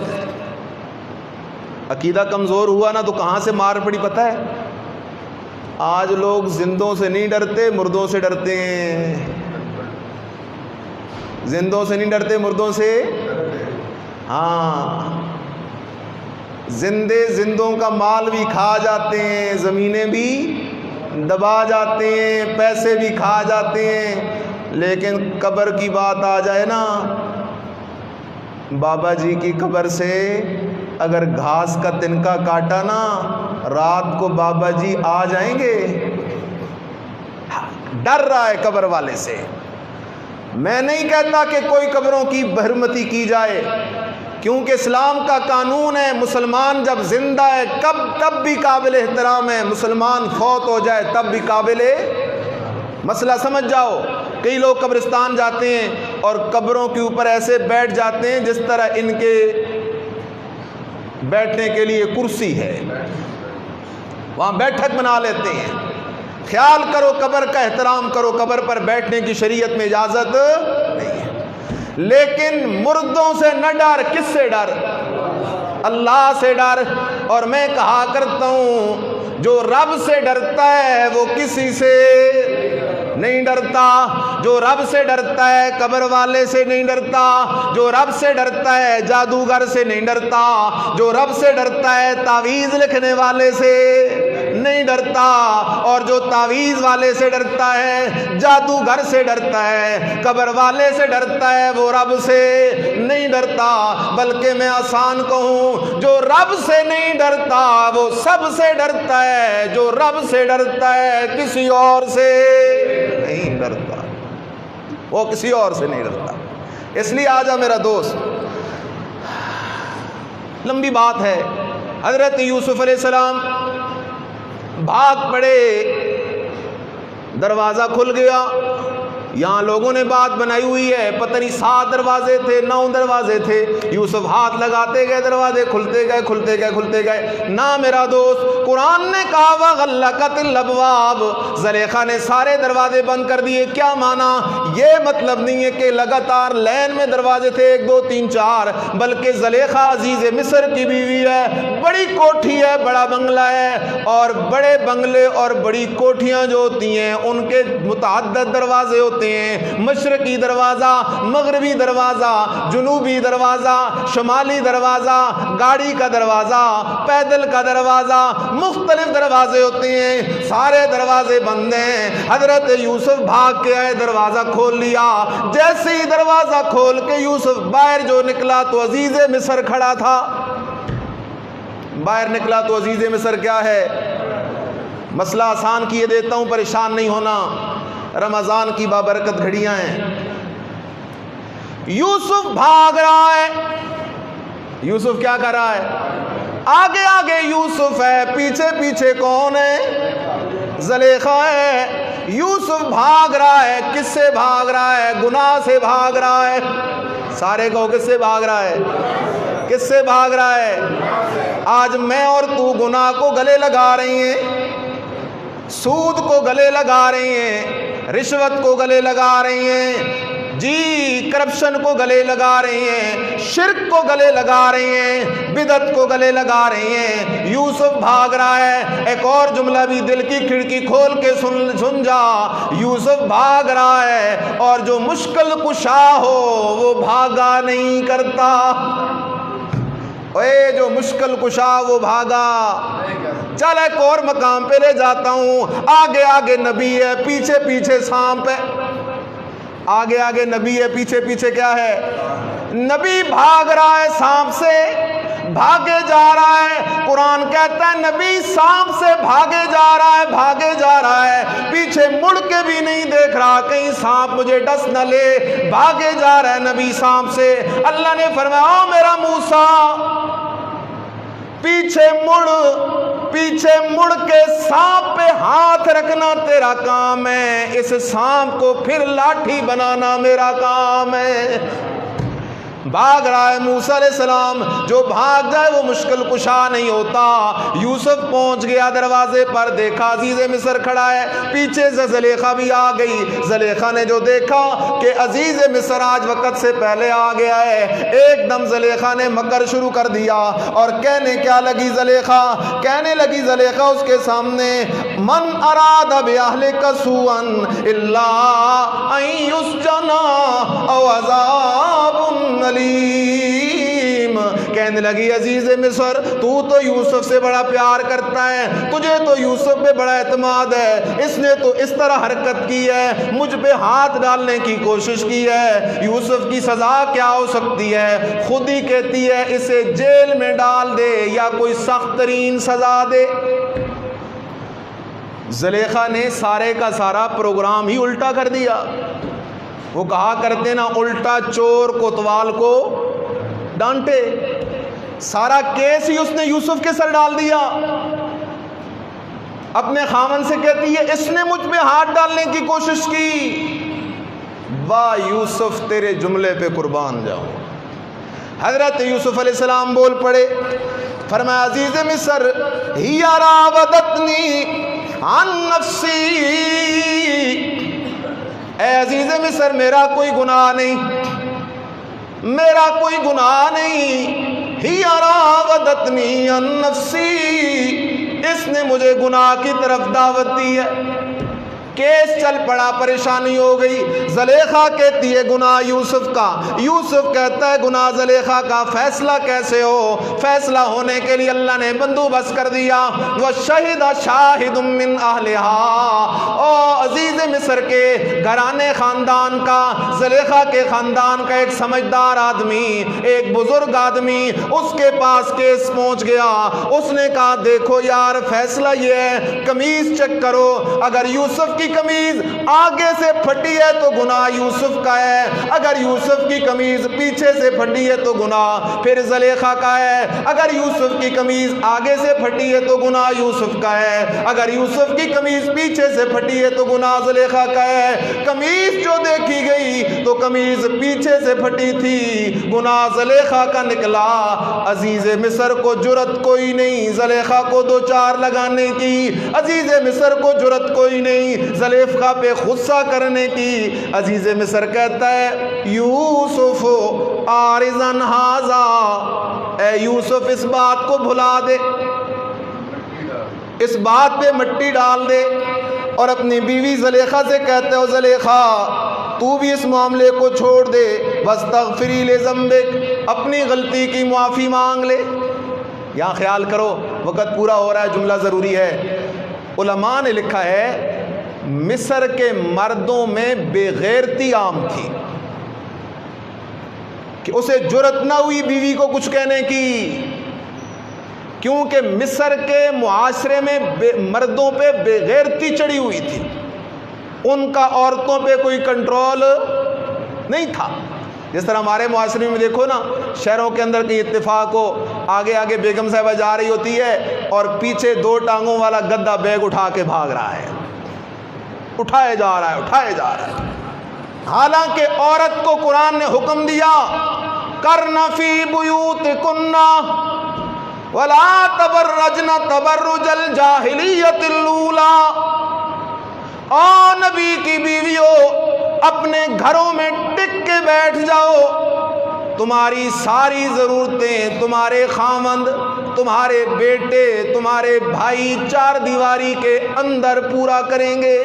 عقیدہ کمزور ہوا نا تو کہاں سے مار پڑی پتہ ہے؟ آج لوگ زندوں سے نہیں ڈرتے، مردوں سے ڈرتے ہیں۔ زندوں سے نہیں ڈرتے، مردوں سے۔ ہاں، زندے زندوں کا مال بھی کھا جاتے ہیں، زمینیں بھی دبا جاتے ہیں، پیسے بھی کھا جاتے ہیں، لیکن قبر کی بات آ جائے نا، بابا جی کی قبر سے اگر گھاس کا تنکا کاٹا نا، رات کو بابا جی آ جائیں گے۔ ڈر رہا ہے قبر والے سے۔ میں نہیں کہتا کہ کوئی قبروں کی بحرمتی کی جائے، کیونکہ اسلام کا قانون ہے مسلمان جب زندہ ہے تب بھی قابل احترام ہے، مسلمان فوت ہو جائے تب بھی قابل۔ مسئلہ سمجھ جاؤ۔ کئی لوگ قبرستان جاتے ہیں اور قبروں کے اوپر ایسے بیٹھ جاتے ہیں جس طرح ان کے بیٹھنے کے لیے کرسی ہے، وہاں بیٹھک بنا لیتے ہیں۔ خیال کرو، قبر کا احترام کرو، قبر پر بیٹھنے کی شریعت میں اجازت نہیں ہے۔ لیکن مردوں سے نہ ڈر، کس سے ڈر؟ اللہ سے ڈر۔ اور میں کہا کرتا ہوں جو رب سے ڈرتا ہے وہ کسی سے نہیں ڈرتا، جو رب سے ڈرتا ہے قبر والے سے نہیں ڈرتا، جو رب سے ڈرتا ہے جادوگر سے نہیں ڈرتا، جو رب سے ڈرتا ہے تعویذ لکھنے والے سے نہیں ڈرتا، اور جو تعویذ والے سے ڈرتا ہے، جادوگر سے ڈرتا ہے، قبر والے سے ڈرتا ہے، وہ رب سے نہیں ڈرتا۔ بلکہ میں آسان کہوں، جو رب سے نہیں ڈرتا وہ سب سے ڈرتا ہے، جو رب سے ڈرتا ہے کسی اور سے نہیں ڈرتا، وہ کسی اور سے نہیں ڈرتا۔ اس لیے آجا میرا دوست، لمبی بات ہے۔ حضرت یوسف علیہ السلام بھاگ پڑے، دروازہ کھل گیا۔ یہاں لوگوں نے بات بنائی ہوئی ہے، پتہ نہیں 7 دروازے تھے، 9 دروازے تھے۔ یوسف ہاتھ لگاتے گئے، دروازے کھلتے گئے، کھلتے گئے، کھلتے گئے۔ نہ میرا دوست، قرآن نے کہا وَغَلَّقَتِ الْأَبْوَابُ، زلیخا نے سارے دروازے بند کر دیے۔ کیا معنی؟ یہ مطلب نہیں ہے کہ لگاتار لین میں دروازے تھے 1 2 3 4، بلکہ زلیخا عزیز مصر کی بیوی ہے، بڑی کوٹھی ہے، بڑا بنگلہ ہے، اور بڑے بنگلے اور بڑی کوٹھیاں جو ہوتی ہیں ان کے متعدد دروازے ہوتے ہیں، مشرقی دروازہ، مغربی دروازہ، جنوبی دروازہ، شمالی دروازہ، گاڑی کا دروازہ، پیدل کا دروازہ، مختلف دروازے ہوتے ہیں، سارے دروازے بند ہیں۔ حضرت یوسف بھاگ کے آئے، دروازہ کھول لیا۔ جیسے ہی دروازہ کھول کے یوسف باہر جو نکلا تو عزیز مصر کھڑا تھا۔ باہر نکلا تو عزیز مصر کیا ہے؟ مسئلہ آسان کیے دیتا ہوں، پریشان نہیں ہونا، رمضان کی بابرکت گھڑیاں ہیں۔ یوسف بھاگ رہا ہے، یوسف کیا کر رہا ہے؟ آگے آگے یوسف ہے، پیچھے پیچھے کون ہے؟ زلیخا ہے۔ یوسف بھاگ رہا ہے. کس سے بھاگ رہا ہے؟ گناہ سے بھاگ رہا ہے. سارے کہو کس سے بھاگ رہا ہے؟ کس سے بھاگ رہا ہے؟ آج میں اور تو گناہ کو گلے لگا رہی ہیں, سود کو گلے لگا رہی ہیں, رشوت کو گلے لگا رہی ہیں, جی کرپشن کو گلے لگا رہی ہیں, شرک کو گلے لگا رہی ہیں, بدعت کو گلے لگا رہی ہیں. یوسف بھاگ رہا ہے. ایک اور جملہ بھی دل کی کھڑکی کھول کے سن جا, یوسف بھاگ رہا ہے اور جو مشکل کشا ہو وہ بھاگا نہیں کرتا. اے جو مشکل کشا وہ بھاگا. چل ایک اور مقام پہ لے جاتا ہوں. آگے آگے نبی ہے, پیچھے پیچھے سانپ ہے. آگے آگے نبی ہے, پیچھے پیچھے کیا ہے؟ نبی بھاگ رہا ہے سانپ سے, بھاگے جا رہا ہے. قرآن کہتا ہے نبی سانپ سے بھاگے جا رہا ہے, بھاگے جا رہا ہے, پیچھے مڑ کے بھی نہیں دیکھ رہا کہیں سانپ مجھے ڈس نہ لے. بھاگے جا رہا ہے نبی سانپ سے. اللہ نے فرمایا او میرا موسیٰ, پیچھے مڑ کے سانپ پہ ہاتھ رکھنا تیرا کام ہے, اس سانپ کو پھر لاٹھی بنانا میرا کام ہے. بھاگ رہا ہے موسیٰ علیہ السلام. جو بھاگ جائے وہ مشکل کشا نہیں ہوتا. یوسف پہنچ گیا دروازے پر, دیکھا عزیز مصر کھڑا ہے, پیچھے سے زلیخا بھی آ گئی. زلیخا نے جو دیکھا کہ عزیز مصر آج وقت سے پہلے آ گیا ہے, ایک دم زلیخا نے مکر شروع کر دیا. اور کہنے کیا لگی زلیخا؟ کہنے لگی زلیخا اس کے سامنے, من اراد باہلک سوءا الا ان یسجن او عذاب علیم. کہنے لگی عزیز مصر تو یوسف سے بڑا پیار کرتا ہے, تجھے تو یوسف پہ بڑا اعتماد ہے, اس نے تو اس طرح حرکت کی ہے, مجھ پہ ہاتھ ڈالنے کی کوشش کی ہے. یوسف کی سزا کیا ہو سکتی ہے؟ خود ہی کہتی ہے اسے جیل میں ڈال دے یا کوئی سخت ترین سزا دے. زلیخا نے سارے کا سارا پروگرام ہی الٹا کر دیا. وہ کہا کرتے نا, الٹا چور کوتوال کو ڈانٹے. سارا کیس ہی اس نے یوسف کے سر ڈال دیا. اپنے خامن سے کہتی ہے اس نے مجھ پہ ہاتھ ڈالنے کی کوشش کی. واہ یوسف تیرے جملے پہ قربان جاؤں. حضرت یوسف علیہ السلام بول پڑے, فرمایا عزیز مصر ہی راودتنی عن نفسی, اے عزیز مصر میرا کوئی گناہ نہیں, میرا کوئی گناہ نہیں. ہی راودتنی عن نفسی, اس نے مجھے گناہ کی طرف دعوت دی ہے. کیس چل پڑا, پریشانی ہو گئی. زلیخا کہتی ہے گناہ یوسف کا, یوسف کہتا ہے گناہ زلیخا کا. فیصلہ کیسے ہو؟ فیصلہ ہونے کے لیے اللہ نے بندوبست کر دیا. وَشَهِدَ شَاهِدٌ مِّنْ أَهْلِهَا, او عزیز مصر کے گھرانے خاندان کا, زلیخا کے خاندان کا ایک سمجھدار آدمی, ایک بزرگ آدمی اس کے پاس کیس پہنچ گیا. اس نے کہا دیکھو یار فیصلہ یہ ہے, قمیض چیک کرو, اگر یوسف کی قمیض آگے سے پھٹی ہے تو گناہ یوسف کا ہے, اگر یوسف کی قمیض پیچھے سے پھٹی ہے تو گناہ پھر زلیخا کا ہے. اگر یوسف کی قمیض آگے سے پھٹی ہے تو گناہ یوسف کا ہے, اگر یوسف کی قمیض پیچھے سے پھٹی ہے تو گناہ زلیخا کا ہے. قمیض جو دیکھی گئی تو قمیض پیچھے سے پھٹی تھی, گناہ زلیخا کا نکلا. عزیز مصر کو جرت کوئی نہیں زلیخا کو دو چار لگانے کی, عزیز مصر کو جرت کوئی نہیں زلیخا پہ غصہ کرنے کی. عزیز مصر کہتا ہے یوسف عارضاً ھذا, اے یوسف اس بات کو بھلا دے, اس بات پہ مٹی ڈال دے. اور اپنی بیوی زلیخا سے کہتے ہو زلیخا تو بھی اس معاملے کو چھوڑ دے. واستغفری لذنبک, اپنی غلطی کی معافی مانگ لے. یہاں خیال کرو وقت پورا ہو رہا ہے, جملہ ضروری ہے. علماء نے لکھا ہے مصر کے مردوں میں بے غیرتی عام تھی کہ اسے جرت نہ ہوئی بیوی کو کچھ کہنے کی, کیونکہ مصر کے معاشرے میں مردوں پہ بے غیرتی چڑھی ہوئی تھی. ان کا عورتوں پہ کوئی کنٹرول نہیں تھا. جس طرح ہمارے معاشرے میں دیکھو نا, شہروں کے اندر کہیں اتفاق ہو, آگے آگے بیگم صاحبہ جا رہی ہوتی ہے اور پیچھے دو ٹانگوں والا گدا بیگ اٹھا کے بھاگ رہا ہے. اٹھائے جا رہا ہے، اٹھائے جا رہا ہے۔ حالانکہ عورت کو قرآن نے حکم دیا کرن فی بیوتکن ولا تبرجن تبرج الجاہلیت الاولی، او نبی کی بیویوں اپنے گھروں میں ٹک کے بیٹھ جاؤ، تمہاری ساری ضرورتیں تمہارے خاوند، تمہارے بیٹے، تمہارے بھائی چار دیواری کے اندر پورا کریں گے۔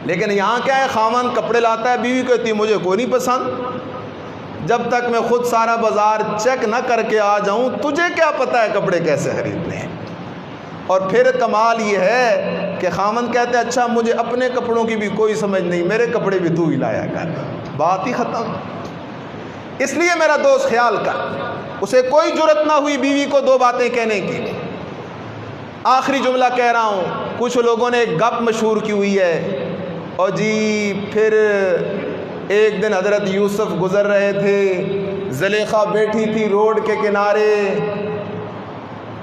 لیکن یہاں کیا ہے، خاوند کپڑے لاتا ہے، بیوی کہتی مجھے کوئی نہیں پسند، جب تک میں خود سارا بازار چیک نہ کر کے آ جاؤں تجھے کیا پتہ ہے کپڑے کیسے خریدنے ہیں۔ اور پھر کمال یہ ہے کہ خاوند کہتے ہیں اچھا مجھے اپنے کپڑوں کی بھی کوئی سمجھ نہیں، میرے کپڑے بھی تو ہی لایا کر، بات ہی ختم۔ اس لیے میرا دوست خیال کر، اسے کوئی جرت نہ ہوئی بیوی کو دو باتیں کہنے کی۔ آخری جملہ کہہ رہا ہوں، کچھ لوگوں نے ایک گپ مشہور کی ہوئی ہے، اور جی پھر ایک دن حضرت یوسف گزر رہے تھے، زلیخا بیٹھی تھی روڈ کے کنارے،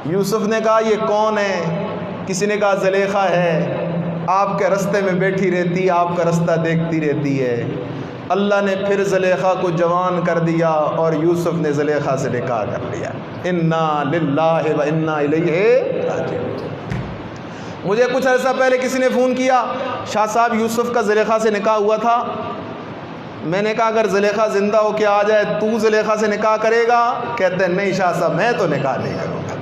یوسف نے کہا یہ کون ہے؟ کسی نے کہا زلیخا ہے، آپ کے رستے میں بیٹھی رہتی، آپ کا رستہ دیکھتی رہتی ہے۔ اللہ نے پھر زلیخا کو جوان کر دیا اور یوسف نے زلیخا سے نکاح کر لیا۔ انا للہ و انا الیہ راجعون۔ مجھے کچھ عرصہ پہلے کسی نے فون کیا، شاہ صاحب یوسف کا زلیخا سے نکاح ہوا تھا۔ میں نے کہا اگر زلیخا زندہ ہو کے آ جائے تو زلیخا سے نکاح کرے گا؟ کہتے ہیں نہیں شاہ صاحب میں تو نکاح نہیں کروں گا۔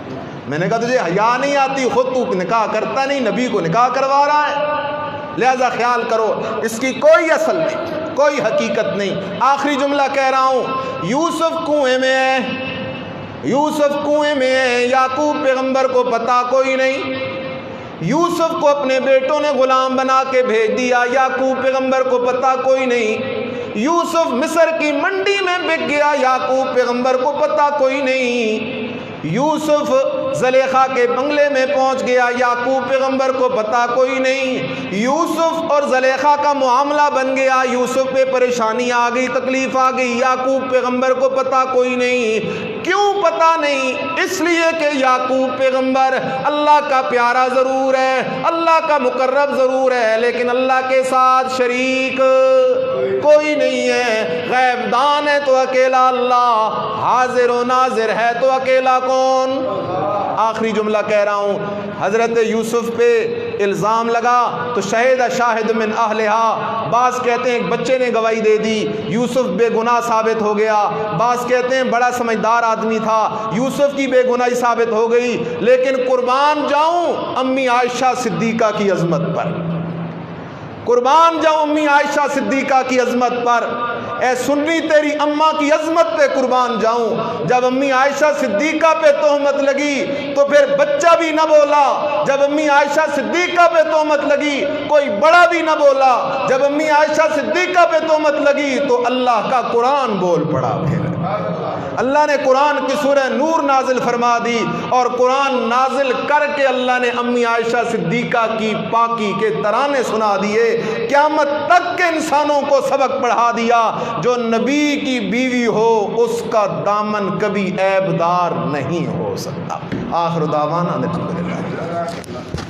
میں نے کہا تجھے حیا نہیں آتی، خود تو نکاح کرتا نہیں، نبی کو نکاح کروا رہا ہے، لہذا خیال کرو اس کی کوئی اصل نہیں، کوئی حقیقت نہیں۔ آخری جملہ کہہ رہا ہوں، یوسف کنویں میں ہے، یوسف کنویں میں ہے، یعقوب پیغمبر کو پتہ کوئی نہیں، یوسف کو اپنے بیٹوں نے غلام بنا کے بھیج دیا، یعقوب پیغمبر کو پتہ کوئی نہیں، یوسف مصر کی منڈی میں بک گیا، یعقوب پیغمبر کو پتہ کوئی نہیں، یوسف زلیخا کے بنگلے میں پہنچ گیا، یعقوب پیغمبر کو پتہ کوئی نہیں، یوسف اور زلیخا کا معاملہ بن گیا، یوسف پہ پریشانی آ گئی، تکلیف آ گئی، یعقوب پیغمبر کو پتہ کوئی نہیں۔ کیوں پتہ نہیں؟ اس لیے کہ یعقوب پیغمبر اللہ کا پیارا ضرور ہے، اللہ کا مقرب ضرور ہے، لیکن اللہ کے ساتھ شریک کوئی نہیں ہے۔ غیب دان ہے تو اکیلا اللہ، حاضر و ناظر ہے تو اکیلا کون؟ آخری جملہ کہہ رہا ہوں، حضرت یوسف پہ الزام لگا تو شہید شاہد من اہلہا، بعض کہتے ہیں ایک بچے نے گواہی دے دی، یوسف بے گناہ ثابت ہو گیا، بعض کہتے ہیں بڑا سمجھدار آدمی تھا، یوسف کی بے گناہی ثابت ہو گئی، لیکن قربان جاؤں امی عائشہ صدیقہ کی عظمت پر، قربان جاؤں امی عائشہ صدیقہ کی عظمت پر، اے سنی تیری اماں کی عظمت پہ قربان جاؤں۔ جب امی عائشہ صدیقہ پہ تہمت لگی تو پھر بچہ بھی نہ بولا، جب امی عائشہ صدیقہ پہ تہمت لگی کوئی بڑا بھی نہ بولا، جب امی عائشہ صدیقہ پہ تہمت لگی تو اللہ کا قرآن بول پڑا۔ پھر اللہ نے قرآن کی سورہ نور نازل فرما دی، اور قرآن نازل کر کے اللہ نے امی عائشہ صدیقہ کی پاکی کے ترانے سنا دیے، قیامت تک کے انسانوں کو سبق پڑھا دیا، جو نبی کی بیوی ہو اس کا دامن کبھی عیب دار نہیں ہو سکتا۔ آخر دعوانا الحمدللہ۔